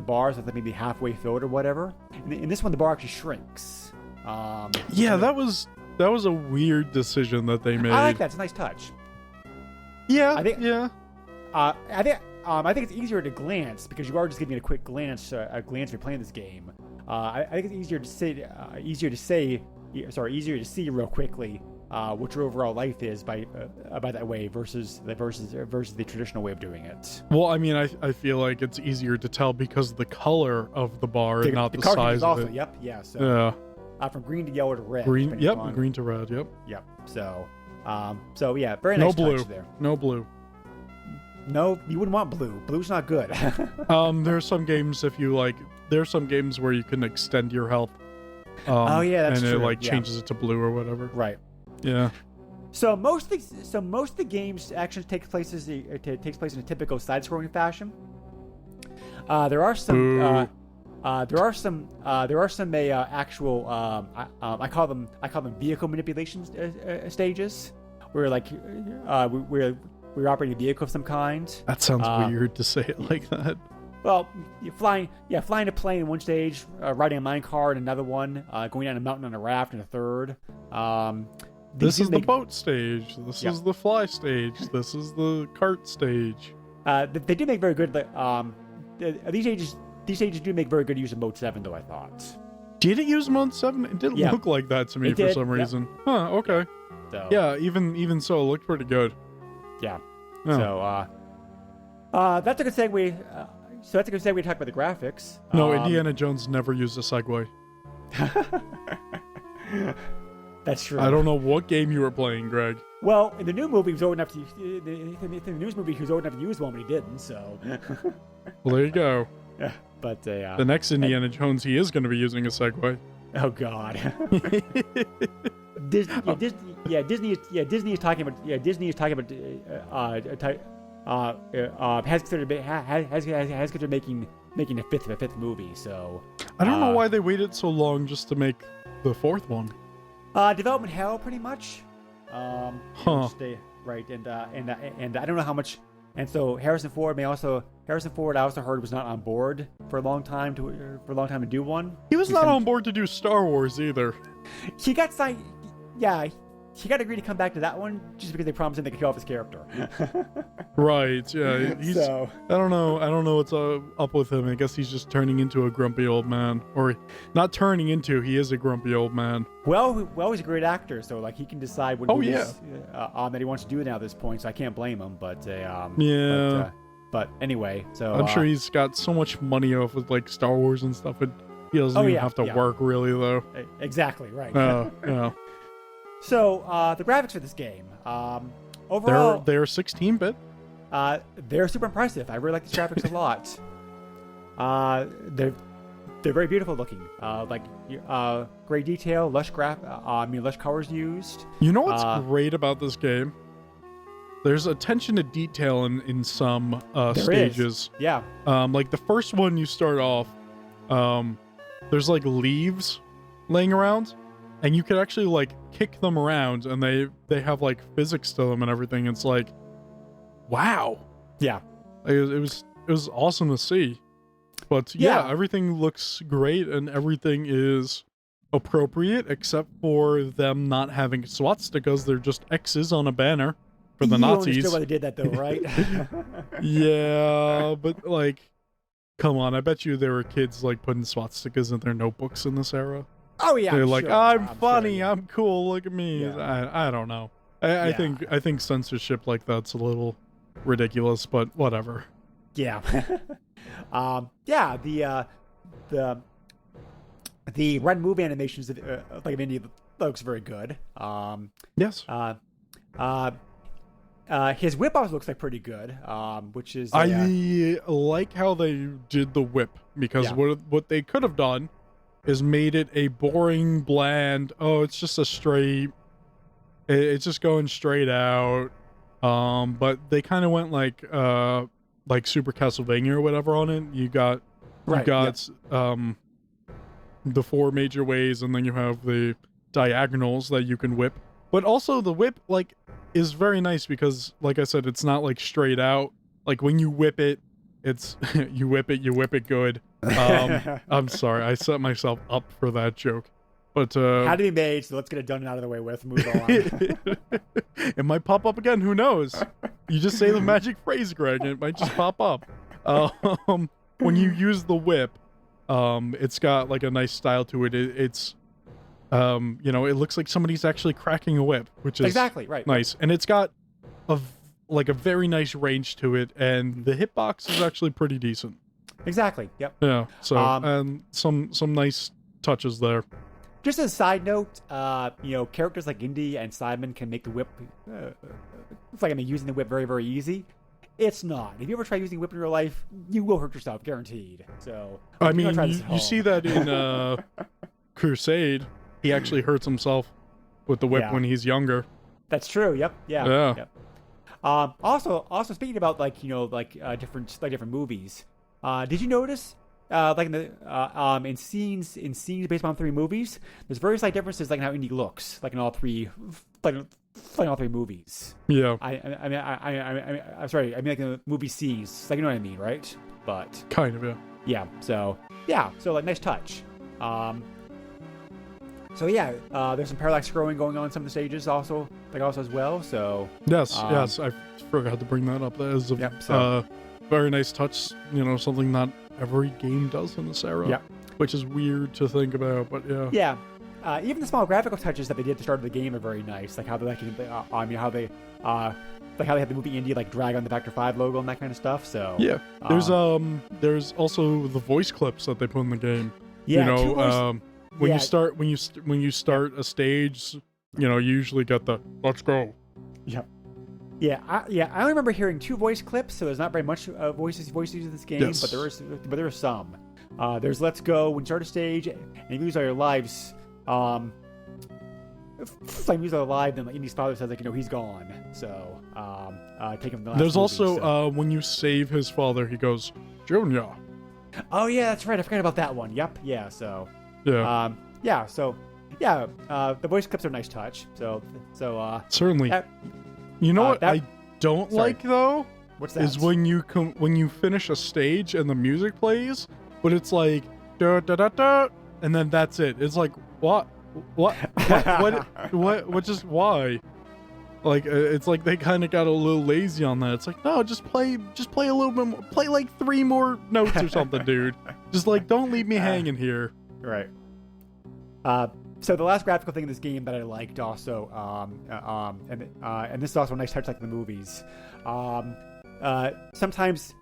S5: bar, so it's like maybe halfway filled or whatever. In this one, the bar actually shrinks.
S6: That was a weird decision that they made.
S5: I like that. It's a nice touch.
S6: Yeah,
S5: I think.
S6: Yeah.
S5: I think it's easier to glance because you are just giving it a quick glance. If you're playing this game. I think it's easier to see real quickly what your overall life is by that way versus the traditional way of doing it.
S6: Well, I mean, I feel like it's easier to tell because of the color of the bar and not the size
S5: also,
S6: of it.
S5: Yep. Yeah. So.
S6: Yeah.
S5: From green to yellow to red.
S6: Green. Yep. Green to red. Yep.
S5: Yep. So yeah, very nice touch there.
S6: No blue.
S5: No, you wouldn't want blue. Blue's not good.
S6: There's some games there's some games where you can extend your health.
S5: That's
S6: and
S5: true.
S6: it changes it to blue or whatever.
S5: Right.
S6: Yeah.
S5: So most of the game's action takes place in a typical side-scrolling fashion. There are some actual I call them vehicle manipulation stages where we're operating a vehicle of some kind.
S6: That sounds weird to say it like that.
S5: Well, you're flying a plane in one stage, riding a minecart in another one, going down a mountain on a raft in a third.
S6: This is the boat stage. This is the fly stage. This is the cart stage.
S5: They do make very good. These stages do make very good use of Mode 7, though, I thought.
S6: Did it use Mode 7? It didn't look like that to me for some reason. Huh, okay.
S5: So,
S6: yeah, even so, it looked pretty good.
S5: Yeah.
S6: Oh.
S5: So, that's a good segue. That's a good segue to talk about the graphics.
S6: No, Indiana Jones never used a Segway.
S5: That's true.
S6: I don't know what game you were playing, Greg.
S5: Well, in the new movie, he was old enough to. In the news movie, he was old enough to use one, but he didn't. So.
S6: Well, there you go.
S5: Yeah, but
S6: the next Indiana Jones, he is going to be using a Segway.
S5: Oh God. Disney is talking about. Has considered making a fifth movie. So.
S6: I don't know why they waited so long just to make the fourth one.
S5: Development hell, pretty much. Right, and I don't know how much. And so Harrison Ford, I also heard was not on board for a long time to do one.
S6: He was not on board to do Star Wars either.
S5: He got signed. Yeah, he got agreed to come back to that one just because they promised him they could kill off his character.
S6: Right. Yeah.
S5: So
S6: I don't know what's up with him. I guess he's just turning into a grumpy old man, or not turning into. He is a grumpy old man.
S5: Well, he's a great actor, so like he can decide what movies that he wants to do now at this point. So I can't blame him. But But anyway, so
S6: I'm sure he's got so much money off with like Star Wars and stuff. He doesn't even have to work really though.
S5: Exactly right.
S6: Yeah.
S5: So the graphics for this game, overall,
S6: they're 16-bit.
S5: They're super impressive. I really like the graphics a lot. They're very beautiful looking. Great detail, lush colors used.
S6: You know what's great about this game? There's attention to detail in some stages.
S5: Yeah.
S6: Like the first one you start off, there's like leaves laying around, and you could actually like kick them around, and they have like physics to them and everything. It's like, wow.
S5: Yeah.
S6: It was awesome to see. But yeah, everything looks great and everything is appropriate except for them not having swastikas. They're just X's on a banner for the Nazis.
S5: You understood why they did that though, right?
S6: Yeah, but like, come on. I bet you there were kids like putting swastikas in their notebooks in this era.
S5: Oh yeah,
S6: they're like, I'm funny,
S5: sure.
S6: I'm cool, look at me. Yeah. I don't know. I think censorship like that's a little ridiculous, but whatever.
S5: Yeah. The Red Move animations like Indy looks very good.
S6: Yes.
S5: His whip also looks like pretty good. Which is
S6: I like how they did the whip because what they could have done is made it a boring, bland. Oh, it's just a straight. It's just going straight out. But they kind of went like Super Castlevania or whatever on it. You got the 4 major ways, and then you have the diagonals that you can whip. But also the whip like is very nice because, like I said, it's not like straight out. Like when you whip it, it's you whip it good. I'm sorry, I set myself up for that joke. But
S5: had to be made, so let's get it done and out of the way with. Move on.
S6: It might pop up again. Who knows? You just say the magic phrase, Greg, and it might just pop up. When you use the whip, it's got like a nice style to it. It's it looks like somebody's actually cracking a whip, which is
S5: exactly right.
S6: Nice, and it's got a very nice range to it, and the hitbox is actually pretty decent.
S5: Exactly. Yep.
S6: Yeah. So some nice touches there.
S5: Just as a side note, characters like Indy and Simon can make the whip. Using the whip very, very easy. It's not. If you ever try using whip in your life, you will hurt yourself, guaranteed. So
S6: I mean, you see that in Crusade. He actually hurts himself with the whip when he's younger.
S5: That's true. Yep. Yeah. Yep. Also speaking about different movies. Did you notice? In scenes based on 3 movies, there's very slight differences like in how Indy looks, like in all 3 movies.
S6: Yeah.
S5: I'm sorry. I mean like the movie scenes, like you know what I mean, right? But
S6: kind of, yeah.
S5: Yeah. So like nice touch. There's some parallax scrolling going on in some of the stages also as well. So
S6: yes, I forgot to bring that up. That is a very nice touch. Something not every game does in this era. Which is weird to think about, but yeah.
S5: Yeah. Even the small graphical touches that they did at the start of the game are very nice. Like how they how they had the movie Indy like drag on the Factor 5 logo and that kind of stuff. So
S6: yeah, there's also the voice clips that they put in the game.
S5: Yeah,
S6: when you start a stage, you usually get the "let's go."
S5: Yep. Yeah, I only remember hearing 2 voice clips, so there's not very much voices in this game,
S6: yes.
S5: but there are some. There's "Let's go" when you start a stage, and if you lose all your lives. If I lose all your lives, then Indy's father says he's gone. So take him.
S6: There's also when you save his father, he goes, "Junior."
S5: Oh yeah, that's right. I forgot about that one. Yep. Yeah. So.
S6: Yeah.
S5: The voice clips are a nice touch. So
S6: certainly. You know what I don't like though?
S5: What's that?
S6: Is when you finish a stage and the music plays, but it's like da da da da, and then that's it. It's like what just why? Like it's like they kind of got a little lazy on that. It's like no, just play a little bit more, play like 3 more notes or something, dude. Just like don't leave me hanging here. Right.
S5: So the last graphical thing in this game that I liked also, and this is also a nice touch like in the movies. Sometimes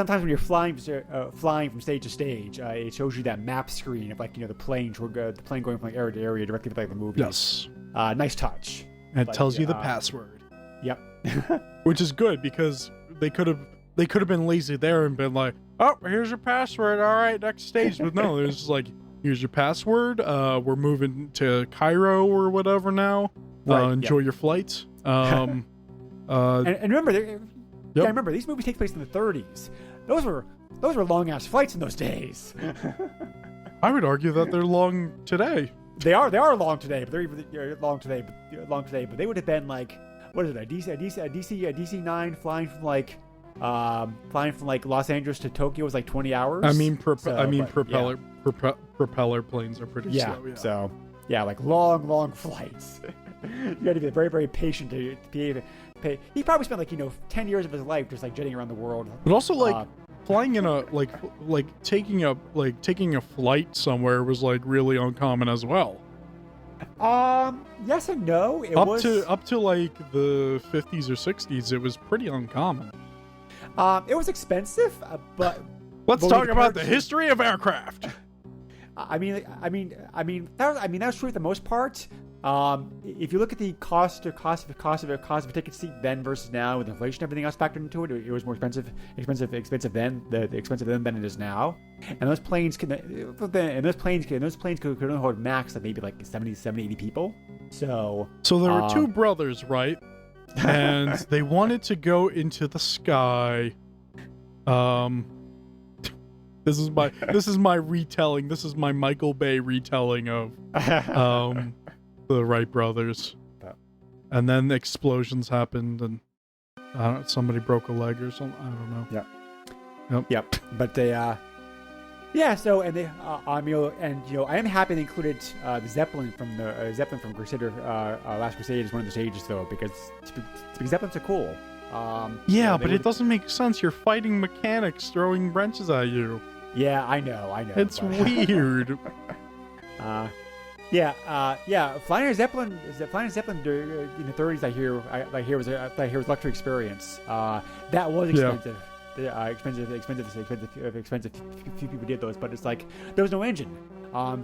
S5: when you're flying from stage to stage, it shows you that map screen of the plane going from area to area directly like the movies.
S6: Yes.
S5: Nice touch.
S6: And it tells you the password.
S5: Yep.
S6: Which is good because they could have been lazy there and been like, oh, here's your password. All right, next stage. But no, there's just like, here's your password. We're moving to Cairo or whatever now.
S5: Right,
S6: enjoy your flight.
S5: And remember, remember these movies take place in the 30s. Those were long ass flights in those days.
S6: I would argue that they're long today.
S5: They are long today, but they're long today. But they would have been like, what is it? A DC-9 flying from Los Angeles to Tokyo was like 20 hours.
S6: Propeller planes are pretty slow. Yeah.
S5: So like long flights. You got to be very, very patient to be able to pay. He probably spent 10 years of his life just jetting around the world.
S6: But also flying in a taking a flight somewhere was really uncommon as well.
S5: Yes and no.
S6: Up to the 50s or 60s, it was pretty uncommon.
S5: It was expensive, but
S6: let's talk about the history of aircraft.
S5: I mean that was true for the most part. If you look at the cost of a ticket seat then versus now, with inflation and everything else factored into it, it was more expensive then than it is now. And those planes could only hold max of maybe like 70, 80 people. So
S6: there were two brothers, right? And they wanted to go into the sky. This is my retelling. This is my Michael Bay retelling of the Wright brothers. And then explosions happened, and somebody broke a leg or something. I don't know.
S5: Yeah. Yep. But they So and they I am happy they included the Zeppelin from Crusader Last Crusade as one of the stages, though, because Zeppelins are cool.
S6: But it doesn't make sense. You're fighting mechanics throwing wrenches at you.
S5: Yeah, I know.
S6: It's weird.
S5: Flying a Zeppelin in the 30s, I hear was luxury experience. That was expensive. Expensive. Few people did those, but it's like there was no engine.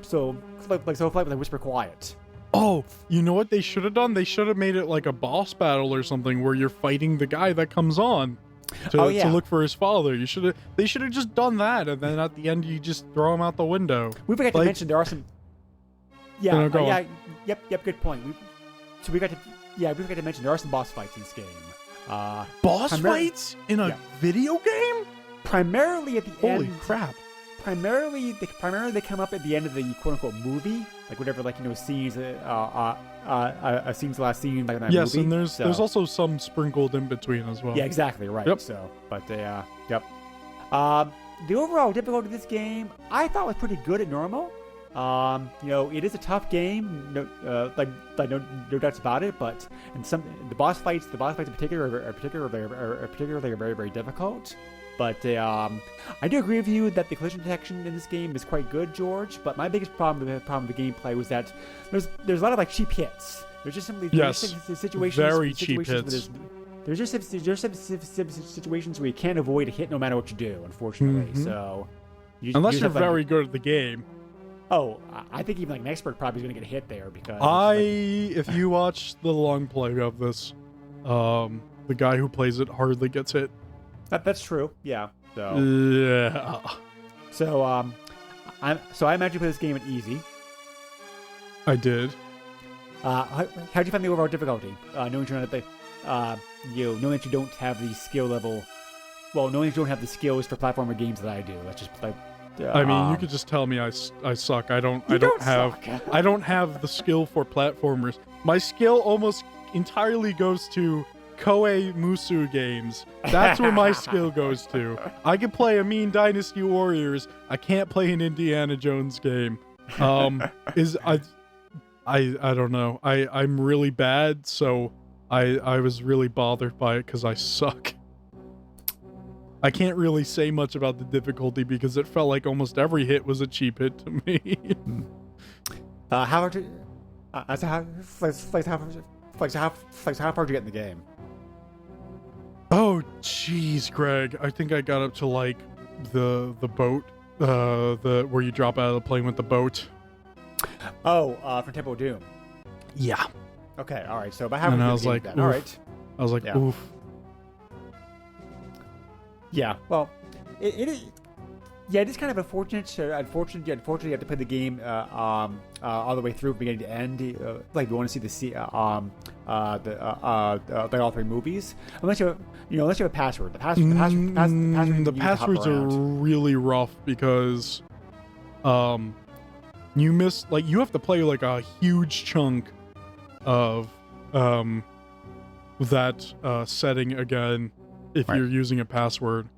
S5: So flight was like whisper quiet.
S6: Oh, you know what they should have done? They should have made it like a boss battle or something where you're fighting the guy that comes on to look for his father. They should have just done that, and then at the end you just throw him out the window.
S5: We forgot to mention there are some. Good point. We forgot to mention there are some boss fights in this game.
S6: Boss fights in a video game?
S5: Primarily at the end.
S6: Holy crap.
S5: Primarily they come up at the end of the quote-unquote movie, like whatever, scenes, scene's the last scene, like in that movie.
S6: Yes, and there's also some sprinkled in between as well.
S5: Yeah, exactly, right.
S6: Yep.
S5: So, but the overall difficulty of this game, I thought was pretty good at normal. It is a tough game, no doubts about it. But the boss fights in particular are very, very difficult. But I do agree with you that the collision detection in this game is quite good, George. But my biggest problem with the gameplay was that there's a lot of cheap hits. There's just simply situations.
S6: Very cheap hits.
S5: There's just situations where you can't avoid a hit no matter what you do, unfortunately.
S6: Mm-hmm.
S5: So
S6: unless you're very good at the game.
S5: Oh, I think even an expert probably is going to get a hit there because
S6: if you watch the long play of this, the guy who plays it hardly gets hit.
S5: That's true. Yeah. So
S6: yeah.
S5: So I imagine you play this game at easy.
S6: I did.
S5: How'd you find the overall difficulty? Knowing that knowing that you don't have the skill level. Well, knowing that you don't have the skills for platformer games that I do. That's just like.
S6: I mean, you could just tell me I suck. I don't have the skill for platformers. My skill almost entirely goes to Koei Musu games. That's where my skill goes to. I can play a mean Dynasty Warriors. I can't play an Indiana Jones game. I don't know. I'm really bad, so I was really bothered by it because I suck. I can't really say much about the difficulty because it felt like almost every hit was a cheap hit to me.
S5: How far did you get in the game?
S6: Oh, jeez, Greg. I think I got up to like the boat, where you drop out of the plane with the boat.
S5: Oh, from Temple of Doom.
S6: Yeah.
S5: Okay. All right. So, about how?
S6: And I was like,
S5: all right.
S6: I was like, oof.
S5: Yeah, well, it is. Yeah, it is kind of unfortunate. Unfortunately, you have to play the game all the way through, beginning to end. Like you want to see like all three movies, unless you have a password. The
S6: passwords are really rough because, you miss you have to play like a huge chunk of that setting again. If you're using a password,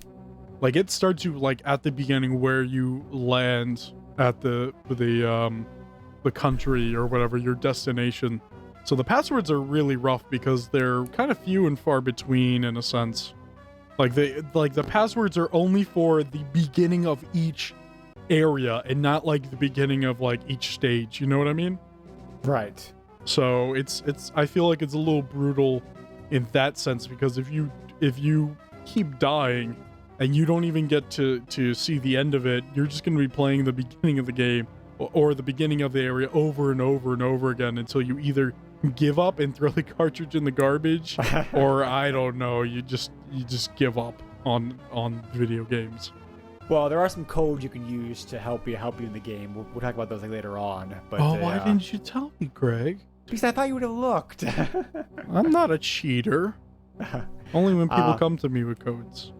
S6: like it starts you like at the beginning where you land at the country or whatever your destination. So the passwords are really rough because they're kind of few and far between in a sense. Like the passwords are only for the beginning of each area and not like the beginning of like each stage. You know what I mean?
S5: Right.
S6: So it's I feel like it's a little brutal in that sense because if you keep dying and you don't even get to see the end of it, you're just going to be playing the beginning of the game or the beginning of the area over and over and over again until you either give up and throw the cartridge in the garbage, or I don't know, you just give up on video games.
S5: Well, there are some codes you can use to help you in the game. We'll talk about those later on. But
S6: Why didn't you tell me, Greg?
S5: Because I thought you would have looked.
S6: I'm not a cheater. Only when people come to me with codes.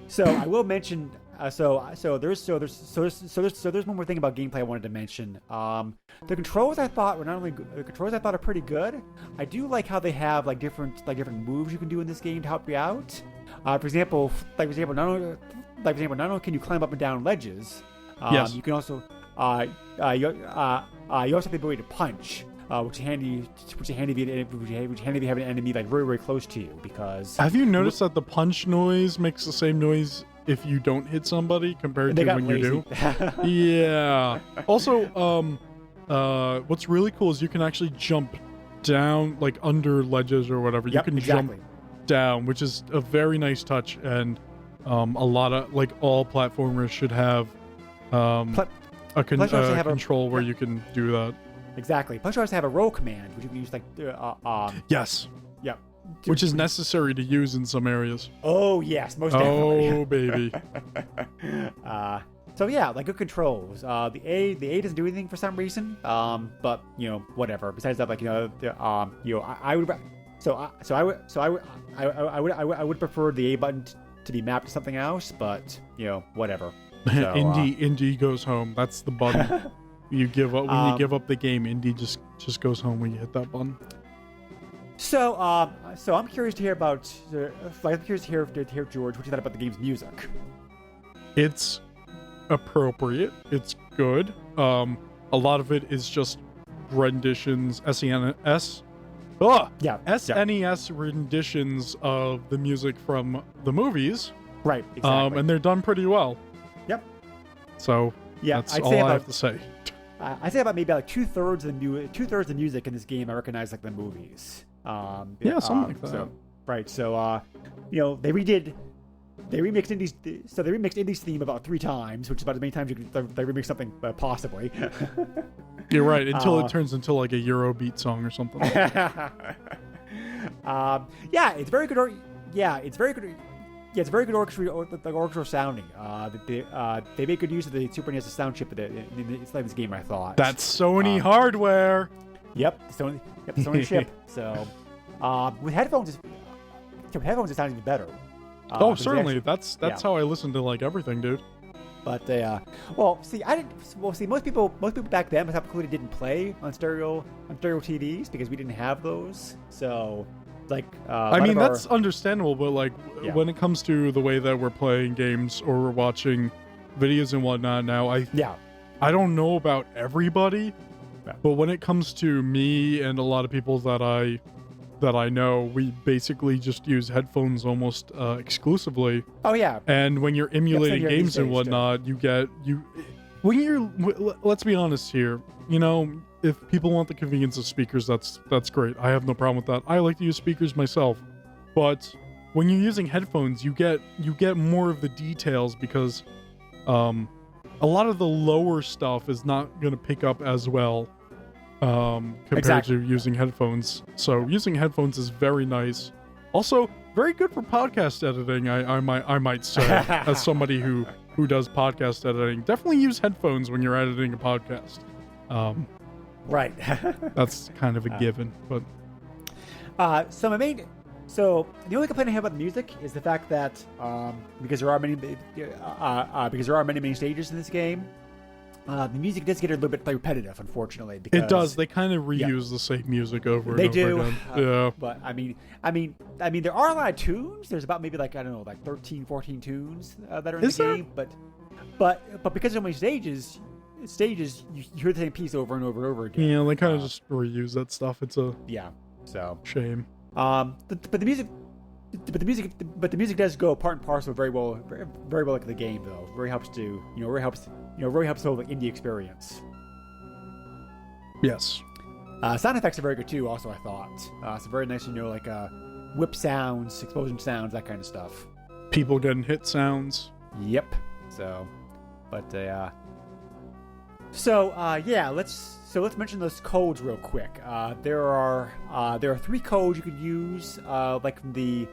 S5: So I will mention. So there's one more thing about gameplay I wanted to mention. The controls I thought were not only good, the controls I thought are pretty good. I do like how they have like different moves you can do in this game to help you out. For example, not only can you climb up and down ledges,
S6: yes.
S5: You can also you also have the ability to punch. Which is handy if you have an enemy like very, very close to you. Because
S6: have you noticed that the punch noise makes the same noise if you don't hit somebody compared to when
S5: lazy.
S6: You do? Yeah. Also, what's really cool is you can actually jump down like under ledges or whatever.
S5: Yep,
S6: you can
S5: exactly.
S6: jump down, which is a very nice touch, and a lot of like all platformers should have a control where you can do that.
S5: Exactly. Plus, you also have a roll command, which you can use like.
S6: Yes.
S5: Yep.
S6: Which is necessary to use in some areas.
S5: Oh yes, most definitely.
S6: Oh baby.
S5: So yeah, like good controls. The A doesn't do anything for some reason. But whatever. Besides that, I would prefer the A button to be mapped to something else. But whatever. So,
S6: Indy goes home. That's the button. You give up when you give up the game. Indy just goes home when you hit that button.
S5: So I'm curious to hear about. I'm curious to hear George, what you thought about the game's music.
S6: It's appropriate. It's good. A lot of it is just renditions, SNES renditions of the music from the movies.
S5: Right. Exactly.
S6: And they're done pretty well.
S5: Yep.
S6: So that's all I have to say.
S5: I say about maybe like 2/3 of the music in this game I recognize like the movies.
S6: Something like that.
S5: So, right. So they remixed Indy's theme about 3 times, which is about as many times they remix something possibly.
S6: You're right. Until it turns into like a Eurobeat song or something.
S5: It's very good. It's very good. Yeah, it's very good orchestral sounding. They make good use of the Super NES sound chip in this game, I thought.
S6: That's Sony hardware.
S5: Yep, the Sony chip. So, with headphones, it sounds even better.
S6: Certainly. That's how I listen to like everything, dude.
S5: But most people back then, myself included, didn't play on stereo TVs because we didn't have those. So. That's understandable, but when it comes to the way that we're playing games or we're watching videos and whatnot now, I don't know about everybody, but when it comes to me and a lot of people that I know, we basically just use headphones almost exclusively. Oh yeah.
S6: And when you're emulating games and whatnot, let's be honest here, if people want the convenience of speakers, that's great. I have no problem with that. I like to use speakers myself. But when you're using headphones, you get more of the details because a lot of the lower stuff is not going to pick up as well compared to using headphones. So using headphones is very nice. Also, very good for podcast editing, I might say, as somebody who does podcast editing. Definitely use headphones when you're editing a podcast.
S5: Right.
S6: That's kind of a given, but
S5: so the only complaint I have about the music is the fact that because there are many stages in this game, the music does get a little bit repetitive, unfortunately. Because
S6: it does. They kind of reuse the same music over and over again.
S5: Yeah. But I mean, there are a lot of tunes. There's about maybe 13, 14 tunes that are in the game. But because of so many stages, you hear the same piece over and over and over again.
S6: Yeah, they kind of just reuse that stuff. It's a shame.
S5: But the music does go part and parcel very well like the game though. Really helps the whole indie experience.
S6: Yes.
S5: Sound effects are very good too. Also, I thought it's very nice. Whip sounds, explosion sounds, that kind of stuff.
S6: People getting hit sounds.
S5: Yep. So, but Let's mention those codes real quick. There are 3 codes you could use, like from the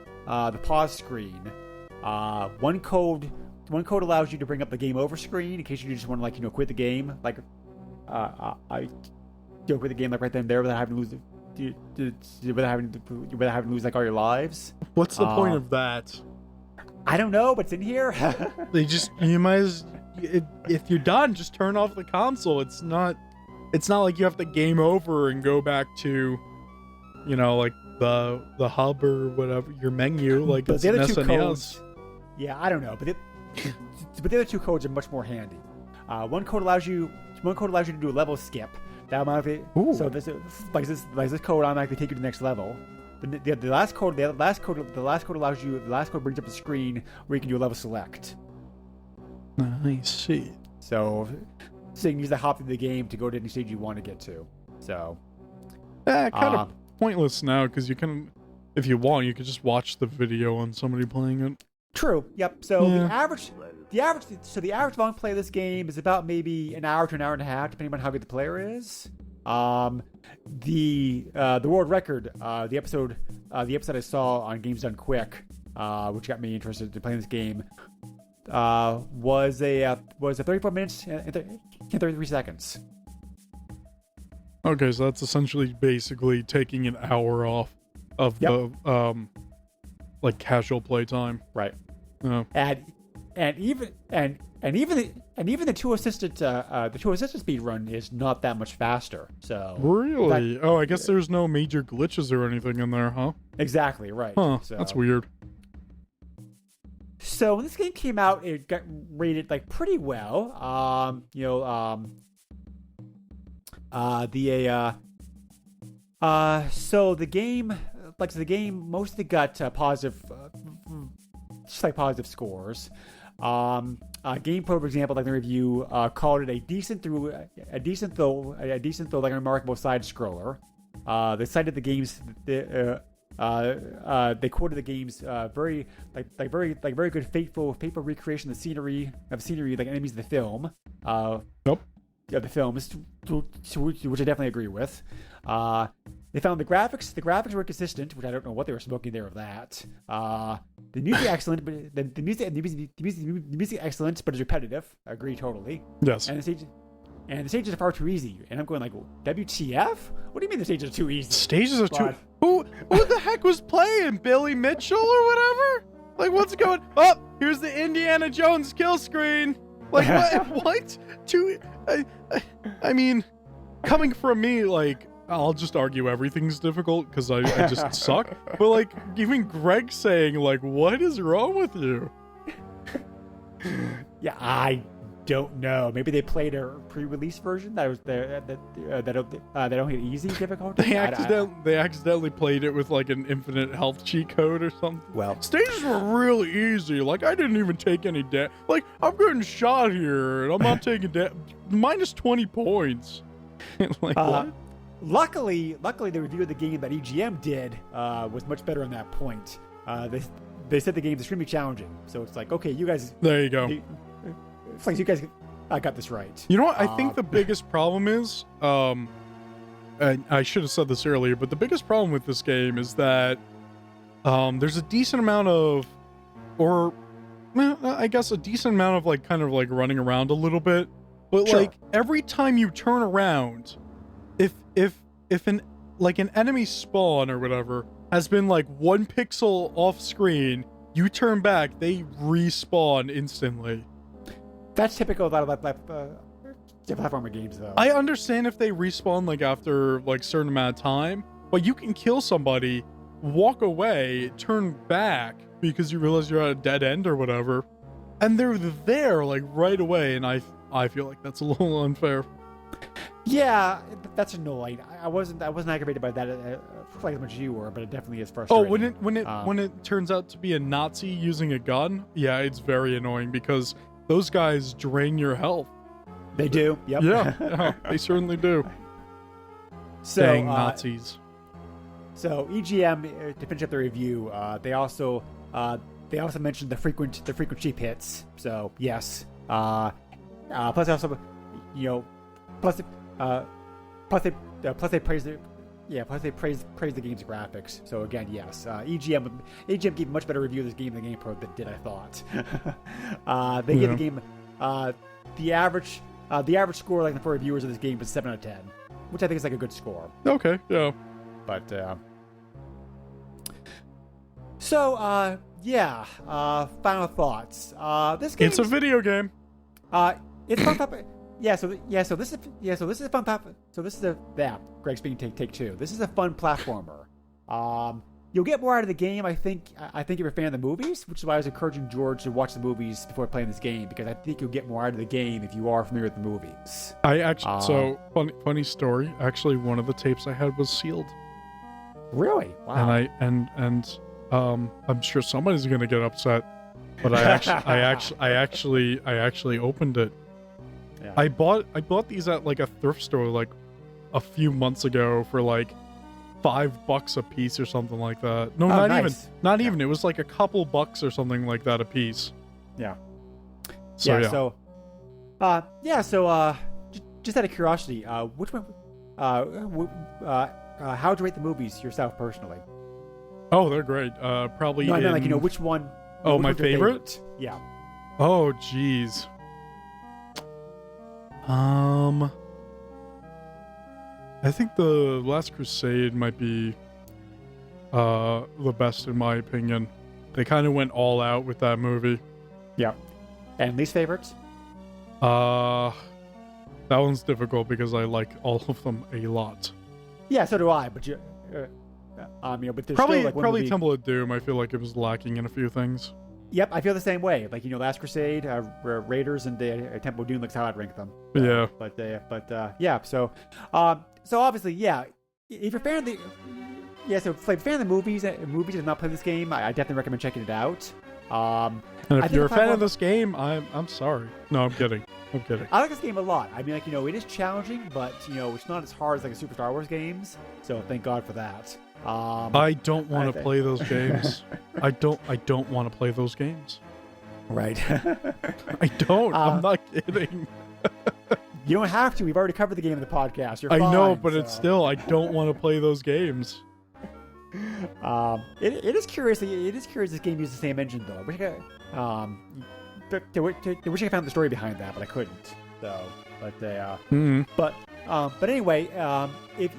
S5: pause screen. One code allows you to bring up the game over screen in case you just want to quit the game, quit the game right then and there without having to lose all your lives.
S6: What's the point of that?
S5: I don't know, but it's in here.
S6: You might as, if you're done, just turn off the console. It's not like you have to game over and go back to, like the hub or whatever, your menu, like
S5: but
S6: it's
S5: the
S6: an
S5: other 2
S6: SNES.
S5: codes, yeah, I don't know, but the other 2 codes are much more handy. One code allows you to do a level skip. That automatically, so this code automatically take you to the next level. The last code allows you. The last code brings up a screen where you can do a level select.
S6: I see.
S5: So you can use the hop through the game to go to any stage you want to get to. So,
S6: kind of pointless now because you can, if you want, you could just watch the video on somebody playing it.
S5: True. Yep. So the average long play of this game is about maybe an hour to an hour and a half, depending on how good the player is. The world record, the episode I saw on Games Done Quick, which got me interested in playing this game, was a 34 minutes and 33 seconds.
S6: Okay, so that's essentially basically taking an hour off of the casual play time.
S5: Right.
S6: Oh.
S5: And even the two assisted speed run is not that much faster. So
S6: really, I guess there's no major glitches or anything in there, huh?
S5: Exactly right.
S6: Huh.
S5: So,
S6: that's weird.
S5: So when this game came out, it got rated pretty well. So the game mostly got positive, positive scores. GamePro, for example, the review, called it a decent though remarkable side scroller. They cited the game's they quoted the game's very good faithful recreation of the scenery like enemies of the film.
S6: Nope.
S5: Yeah, the film, which I definitely agree with. They found the graphics were consistent, which I don't know what they were smoking there of that. The music excellent, but the music excellent, but it's repetitive. I agree totally.
S6: Yes.
S5: And the stages are far too easy. And I'm going WTF? What do you mean the stages are too easy?
S6: Stages are too. Who the heck was playing? Billy Mitchell or whatever? What's going? Oh, here's the Indiana Jones kill screen. What? I mean, coming from me, I'll just argue everything's difficult because I just suck. But even Greg saying what is wrong with you?
S5: Yeah, I don't know. Maybe they played a pre-release version that was there that only had easy difficulty.
S6: They accidentally played it with an infinite health cheat code or something.
S5: Well,
S6: stages were really easy. I didn't even take any damage. I'm getting shot here and I'm not taking damage. Minus 20 points. What?
S5: Luckily, the review of the game that EGM did was much better on that point. They said the game's extremely challenging, so it's okay, you guys.
S6: There you go.
S5: It's you guys, I got this right.
S6: You know what? I think the biggest problem is, and I should have said this earlier, but the biggest problem with this game is that there's a decent amount of, I guess a decent amount of kind of running around a little bit, but
S5: sure.
S6: Every time you turn around, if an enemy spawn or whatever has been 1 pixel off screen, you turn back, they respawn instantly.
S5: That's typical of a lot of platformer games, though.
S6: I understand if they respawn after a certain amount of time, but you can kill somebody, walk away, turn back because you realize you're at a dead end or whatever, and they're there right away, and I feel like that's a little unfair.
S5: Yeah, that's annoying. I wasn't aggravated by that as much as you were, but it definitely is frustrating.
S6: Oh, when it turns out to be a Nazi using a gun, yeah, it's very annoying because those guys drain your health.
S5: They do. Yep.
S6: Yeah, they certainly do.
S5: So,
S6: dang Nazis.
S5: So EGM, to finish up the review, they also mentioned the frequent cheap hits. So yes. Plus also, plus, plus they praise the. Yeah, plus they praise the game's graphics. So again, yes, EGM gave a much better review of this game than GamePro did, I thought. They gave the game the average score like for reviewers of this game was 7 out of 10, which I think is like a good score.
S6: Okay, yeah.
S5: But final thoughts. This game.
S6: It's a video game.
S5: It's fun. So this is a fun. Greg speaking. Take two. This is a fun platformer. You'll get more out of the game. I think if you're a fan of the movies, which is why I was encouraging George to watch the movies before playing this game, because I think you'll get more out of the game if you are familiar with the movies.
S6: I actually so funny story. Actually, one of the tapes I had was sealed.
S5: Really? Wow.
S6: And I'm sure somebody's gonna get upset, but I actually opened it.
S5: Yeah.
S6: I bought these at like a thrift store like a few months ago for like $5 a piece or something like that. No, not even. It was like a couple bucks or something like that a piece.
S5: Yeah.
S6: So
S5: just out of curiosity, which one? How'd you rate the movies yourself personally?
S6: Oh, they're great. Probably.
S5: No, I mean, like, which one?
S6: Oh,
S5: which
S6: my
S5: one's your
S6: favorite?
S5: Yeah.
S6: Oh, jeez. I think The Last Crusade might be the best in my opinion. They kind of went all out with that movie.
S5: Yeah. And least favorites?
S6: That one's difficult because I like all of them a lot.
S5: Yeah, so do I. But but there's
S6: Probably
S5: still, like, one movie...
S6: Temple of Doom. I feel like it was lacking in a few things.
S5: Yep, I feel the same way. Like, Last Crusade, Raiders, and Temple of Doom looks how I'd rank them.
S6: Yeah.
S5: So obviously, yeah. If you're a fan of the, so if you're a fan of the movies and have not played this game, I definitely recommend checking it out.
S6: And if you're a fan of this game, I'm sorry. No, I'm kidding.
S5: I like this game a lot. I mean, like, it is challenging, but it's not as hard as like a Super Star Wars games. So thank God for that.
S6: I don't want to play those games. I don't want to play those games.
S5: Right.
S6: I don't. I'm not kidding.
S5: You don't have to. We've already covered the game in the podcast. You're fine.
S6: I know, but it's still, I don't want to play those games.
S5: It is curious. It is curious this game uses the same engine, though. I wish I found the story behind that, but I couldn't. So, but anyway, if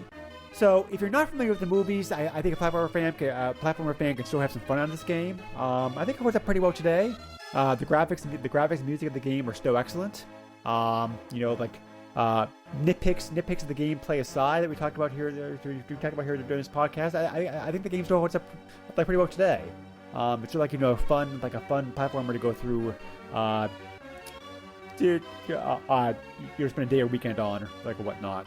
S5: you're not familiar with the movies, I think a platformer fan can still have some fun on this game. I think it holds up pretty well today. The graphics and music of the game are still excellent. Nitpicks of the gameplay aside that we talked about here during this podcast, I think the game still holds up pretty well today. It's like a fun platformer to go through. You spend a day or weekend on, or like or whatnot.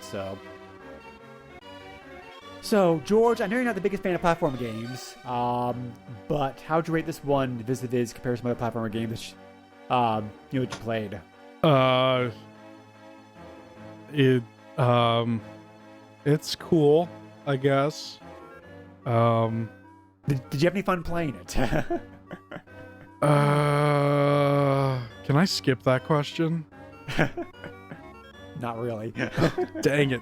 S5: So George, I know you're not the biggest fan of platformer games, but how'd you rate this one vis-a-vis compared to some other platformer games that you played?
S6: It's cool, I guess.
S5: Did you have any fun playing it?
S6: Can I skip that question?
S5: Not really.
S6: Dang it.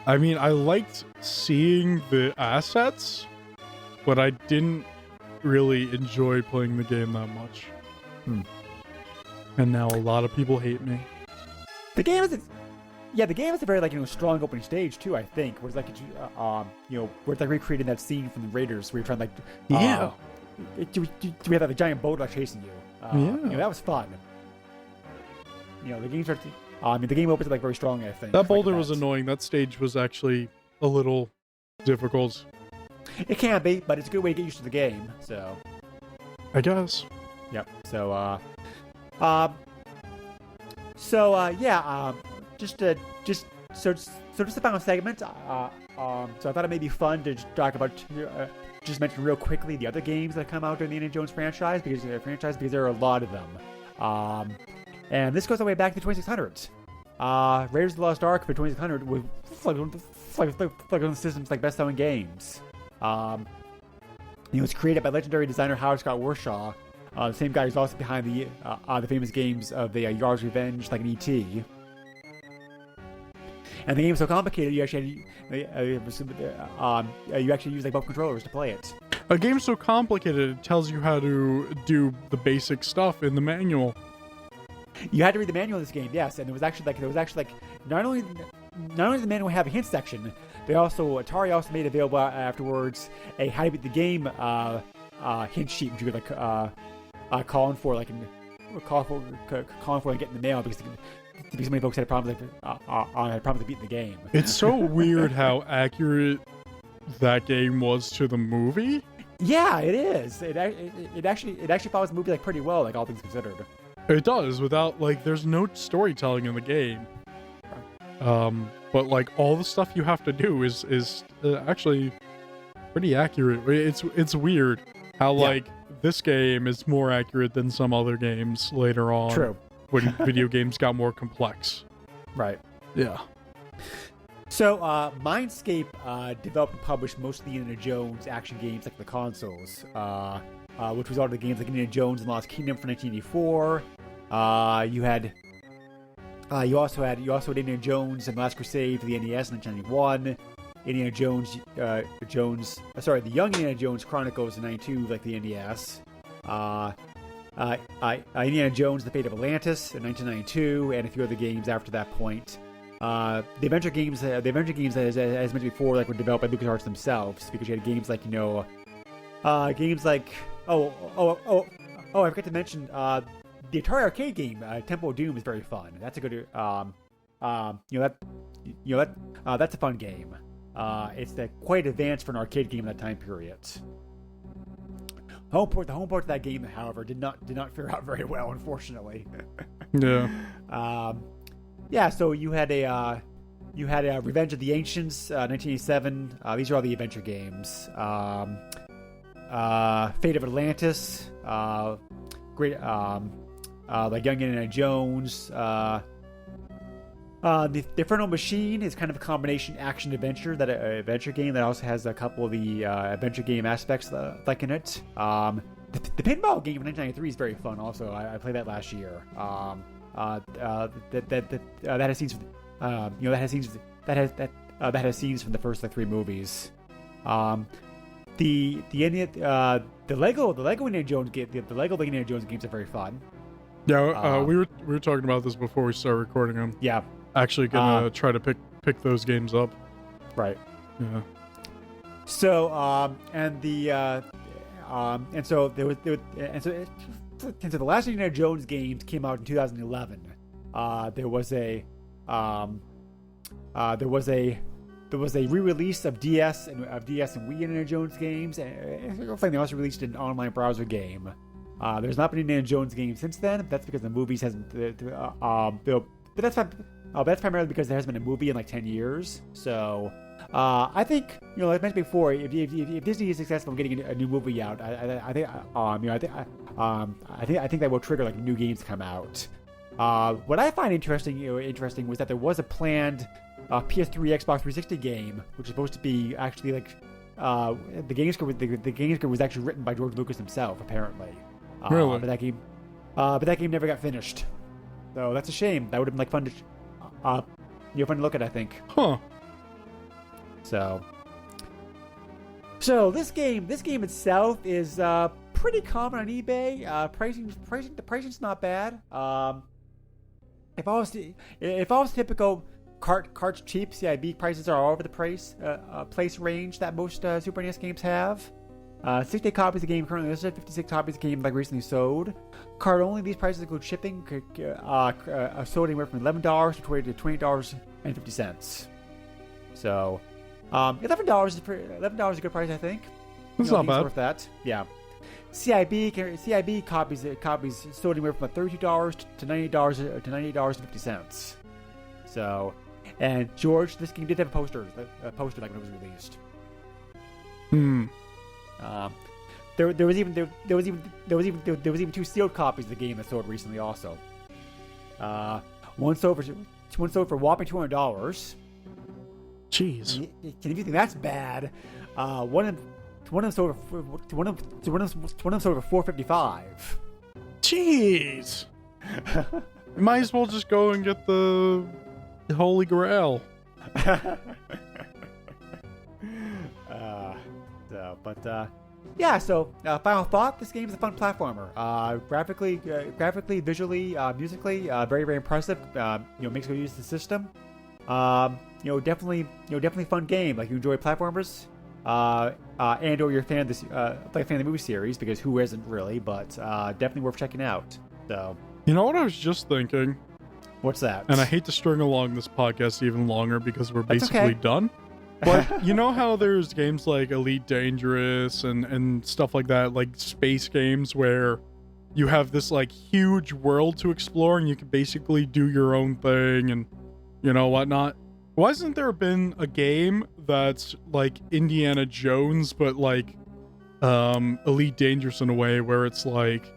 S6: I mean, I liked seeing the assets, but I didn't really enjoy playing the game that much. And now a lot of people hate me.
S5: The game is a very strong opening stage too. I think where it's like where it's like recreating that scene from the Raiders where you're trying we have a giant boat chasing you. That was fun. The game starts. The game opens very strong. I think
S6: that boulder was annoying. That stage was actually a little difficult.
S5: It can be, but it's a good way to get used to the game. So,
S6: I guess.
S5: Yep. So, just the final segment. So I thought it may be fun to just talk about, just mention real quickly the other games that come out during the Indiana Jones franchise because there are a lot of them. And this goes all the way back to the 2600s. Raiders of the Lost Ark for 2600 was one of the system's best-selling games. It's created by legendary designer Howard Scott Warshaw, the same guy who's also behind the famous games of the Yard's Revenge, like an E.T. And the game's so complicated, you actually use like both controllers to play it.
S6: A game so complicated, it tells you how to do the basic stuff in the manual.
S5: You had to read the manual of this game, yes, and there was actually like not only the manual have a hint section, Atari also made available afterwards a how to beat the game hint sheet, which you could calling for and get in the mail because so many folks had problems with beating the game.
S6: It's so weird how accurate that game was to the movie.
S5: Yeah, it is. It actually follows the movie like pretty well, like all things considered.
S6: It does, without there's no storytelling in the game. But like all the stuff you have to do is actually pretty accurate. It's weird how this game is more accurate than some other games later on.
S5: True.
S6: When video games got more complex.
S5: Right.
S6: Yeah.
S5: So, Mindscape developed and published most of the Indiana Jones action games like the consoles, which resulted in games like Indiana Jones and the Lost Kingdom for 1984. You also had Indiana Jones and the Last Crusade for the NES in 1991. Indiana Jones, the Young Indiana Jones Chronicles in 92, like the NES. Indiana Jones: The Fate of Atlantis in 1992, and a few other games after that point. The adventure games, as mentioned before, were developed by LucasArts themselves, because you had games like I forgot to mention the Atari arcade game Temple of Doom is very fun. That's a good that's a fun game. It's quite advanced for an arcade game in that time period. The home port to that game, however, did not fare out very well, unfortunately.
S6: Yeah.
S5: So you had a Revenge of the Ancients, 1987. These are all the adventure games. Fate of Atlantis, great. Like Young Indiana Jones. The Infernal Machine is kind of a combination action adventure adventure game that also has a couple of the adventure game aspects like in it. The pinball game from 1993 is very fun. Also, I played that last year. That has scenes. That has scenes from the first three movies. The Lego Indiana Jones game. The Lego Indiana Jones games are very fun.
S6: Yeah, we were talking about this before we started recording them.
S5: Yeah.
S6: Actually gonna try to pick those games up.
S5: Right.
S6: Yeah.
S5: So so the last Indiana Jones games came out in 2011. There was a re-release of DS and Wii Indiana Jones games, and they also released an online browser game. There's not been an Indiana Jones game since then. But that's because the movies hasn't. But that's primarily because there hasn't been a movie in like 10 years. So I think like I mentioned before, if Disney is successful in getting a new movie out, I think that will trigger like new games to come out. What I find interesting was that there was a planned PS3 Xbox 360 game, which is supposed to be actually like the game script was actually written by George Lucas himself, apparently.
S6: Really?
S5: But that game never got finished. So that's a shame. That would have been like fun to look at, I think.
S6: Huh.
S5: So this game itself is pretty common on eBay. The pricing's not bad. If I was typical cart's cheap, CIB prices are all over the place range that most Super NES games have. 60 copies of the game currently listed, 56 copies of the game recently sold. Card only, these prices include shipping, sold anywhere from $11 to $20.50. So, $11 is a good price, I think.
S6: That's not bad.
S5: Worth that. Yeah. CIB copies sold anywhere from $32 to $98.50. So, and George, this game did have a poster like when it was released. There was even two sealed copies of the game that sold recently also. One sold for whopping $200.
S6: Jeez.
S5: And if you think that's bad, one of them sold for $455.
S6: Jeez. Might as well just go and get the Holy Grail.
S5: Final thought: this game is a fun platformer. Graphically, visually, musically, very, very impressive. Makes good use of the system. Definitely fun game. Like, you enjoy platformers, and or you're a fan of this, like a fan of the movie series, because who isn't really? But definitely worth checking out. So,
S6: You know what I was just thinking?
S5: what's that?
S6: And I hate to string along this podcast even longer because we're
S5: That's
S6: basically
S5: okay.
S6: done. But you know how there's games like Elite Dangerous and stuff like that, like space games where you have this like huge world to explore and you can basically do your own thing and whatnot. Why hasn't there been a game that's like Indiana Jones but like Elite Dangerous in a way where it's like,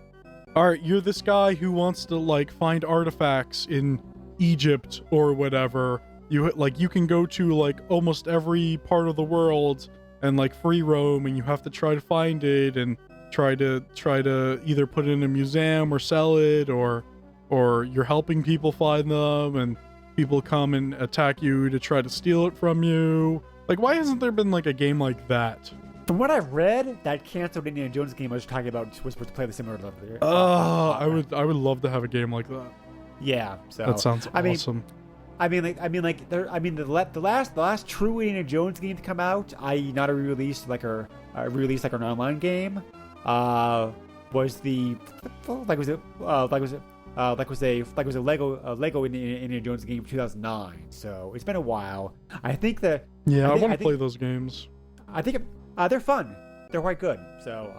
S6: all right, you're this guy who wants to like find artifacts in Egypt or whatever. You can go to like almost every part of the world and like free roam, and you have to try to find it and try to either put it in a museum or sell it, or you're helping people find them and people come and attack you to try to steal it from you. Like, why hasn't there been like a game like that?
S5: From what I've read, that canceled Indiana Jones game I was talking about was supposed to play the similar level.
S6: I would love to have a game like that.
S5: Yeah, so
S6: That sounds awesome.
S5: The last true Indiana Jones game to come out, i.e., not a re-release like an online game, was a Lego Indiana Jones game from 2009. So it's been a while. I want to
S6: play those games.
S5: I think they're fun. They're quite good. So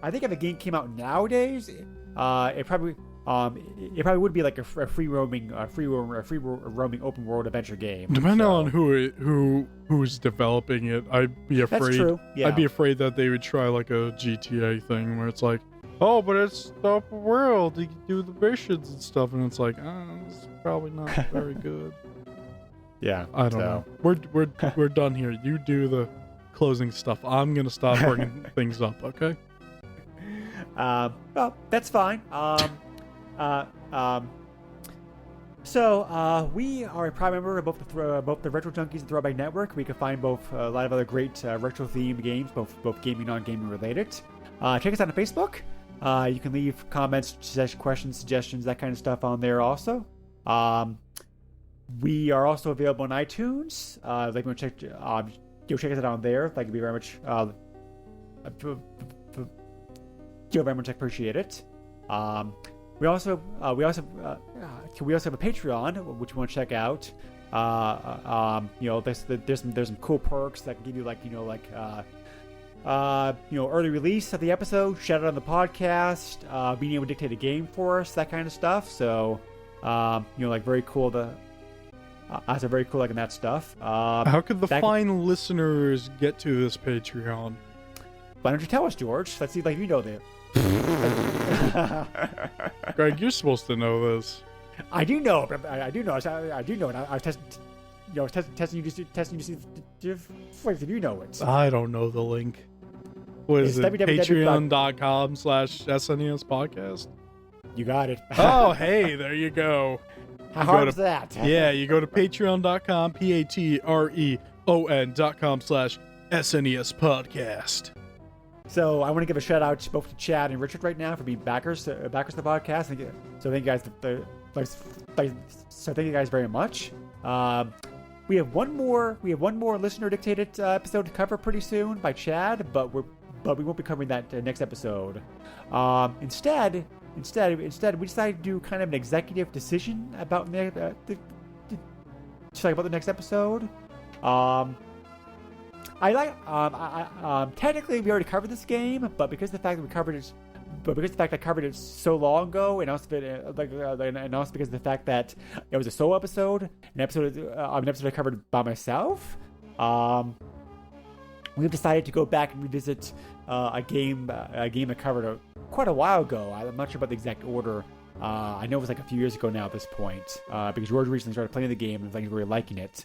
S5: I think if a game came out nowadays, it probably would be like a free roaming open world adventure game.
S6: Depending on who's developing it, I'd be afraid.
S5: That's true. Yeah.
S6: I'd be afraid that they would try like a GTA thing where it's like, oh, but it's the open world. You can do the missions and stuff, and it's like, it's probably not very good.
S5: Yeah,
S6: I don't know. We're done here. You do the closing stuff. I'm gonna stop bringing things up. Okay.
S5: Well, that's fine. So we are a proud member of both the Retro Junkies and Throwback Network. We can find both a lot of other great retro-themed games, both gaming, non-gaming related. Check us out on Facebook. You can leave comments, questions, suggestions, that kind of stuff on there also. We are also available on iTunes. Check us out on there. Thank you very much. Very much appreciate it. We also have a Patreon, which you want to check out. There's some cool perks that can give you early release of the episode, shout out on the podcast, being able to dictate a game for us, that kind of stuff. So, very cool very cool in that stuff.
S6: How could the fine listeners get to this Patreon?
S5: Why don't you tell us, George? Let's see, you know that.
S6: Greg, you're supposed to know this.
S5: I do know. I do know. I do know. And I was testing you to see if you know it.
S6: I don't know the link. What is it? Patreon.com/SNES podcast?
S5: You got it.
S6: Oh, hey, there you go.
S5: How hard is that?
S6: Yeah, you go to patreon.com, patreon.com/SNES podcast.
S5: So I want to give a shout out both to Chad and Richard right now for being backers to the podcast. So thank you guys very much. We have one more listener dictated episode to cover pretty soon by Chad, but we won't be covering that next episode. Instead, we decided to do kind of an executive decision about the next episode. Technically we already covered this game, but because the fact I covered it so long ago, and also because of the fact that it was a solo episode, an episode I covered by myself, we've decided to go back and revisit a game I covered quite a while ago. I'm not sure about the exact order. I know it was like a few years ago now at this point, because George recently started playing the game and was really liking it.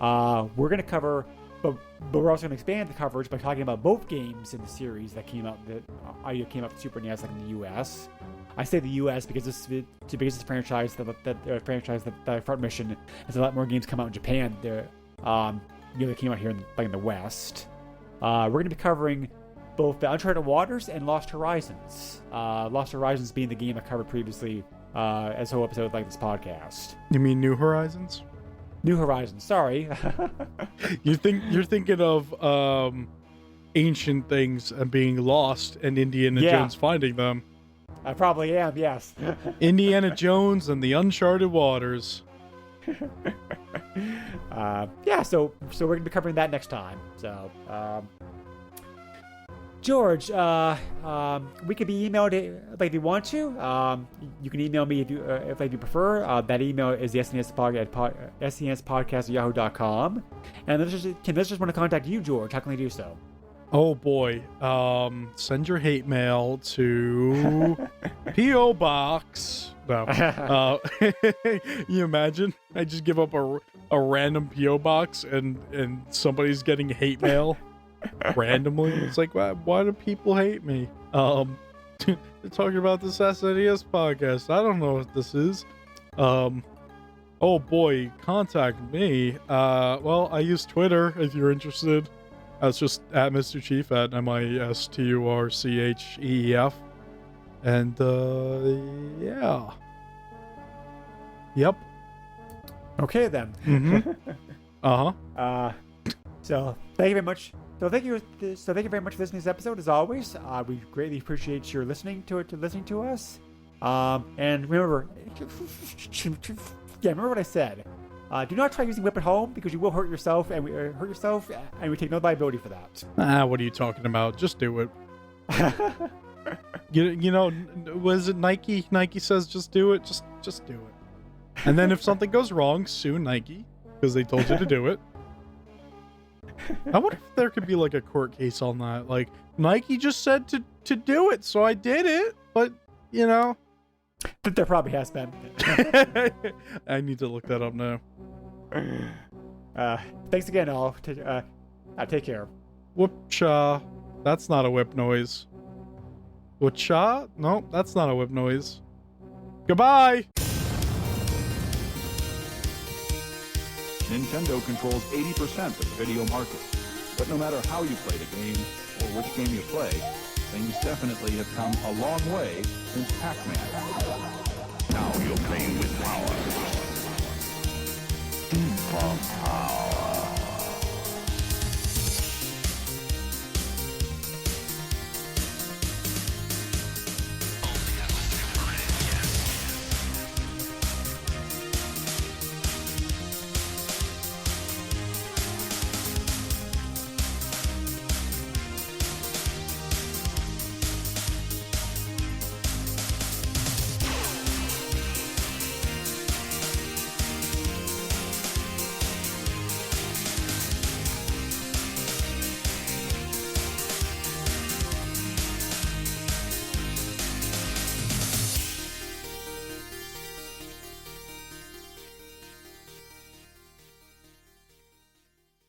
S5: We're going to cover but we're also going to expand the coverage by talking about both games in the series that came out for Super NES, like in the U.S. I say the U.S. because this is the biggest franchise that Front Mission has a lot more games come out in Japan. That came out here in the West. We're going to be covering both the Uncharted Waters and Lost Horizons. Lost Horizons being the game I covered previously as a whole episode like this podcast.
S6: You mean New Horizons?
S5: New Horizons, sorry.
S6: You're thinking of ancient things and being lost and Indiana Jones finding them.
S5: I probably am, yes.
S6: Indiana Jones and the Uncharted Waters.
S5: So we're going to be covering that next time. So, George, we could be emailed if you want to. You can email me if you prefer. That email is the SNESpodcast@yahoo.com. And can listeners want to contact you, George? How can they do so?
S6: Oh boy. Send your hate mail to P.O. Box. No. You imagine? I just give up a random P.O. box and somebody's getting hate mail randomly. It's like, why do people hate me? They're talking about this SNES podcast. I don't know what this is. Oh boy, contact me. Well, I use Twitter if you're interested. That's just at Mr. Chief at MISTURCHEEF. And yeah. Yep.
S5: Okay then.
S6: Mm-hmm. Uh-huh.
S5: So thank you very much. So thank you very much for listening to this episode. As always, we greatly appreciate your listening to us. And remember, remember what I said. Do not try using whip at home because you will hurt yourself, and we take no liability for that.
S6: What are you talking about? Just do it. you know, was it Nike? Nike says just do it. Just do it. And then if something goes wrong, sue Nike because they told you to do it. I wonder if there could be like a court case on that. Like Nike just said to do it, so I did it. But you know,
S5: there probably has been.
S6: I need to look that up now.
S5: Thanks again, all. Take care.
S6: Whoop-cha. That's not a whip noise. Whoop-cha? No, that's not a whip noise. Goodbye!
S1: Nintendo controls 80% of the video market. But no matter how you play the game, or which game you play, things definitely have come a long way since Pac-Man.
S3: Now you're playing with power. Deep power.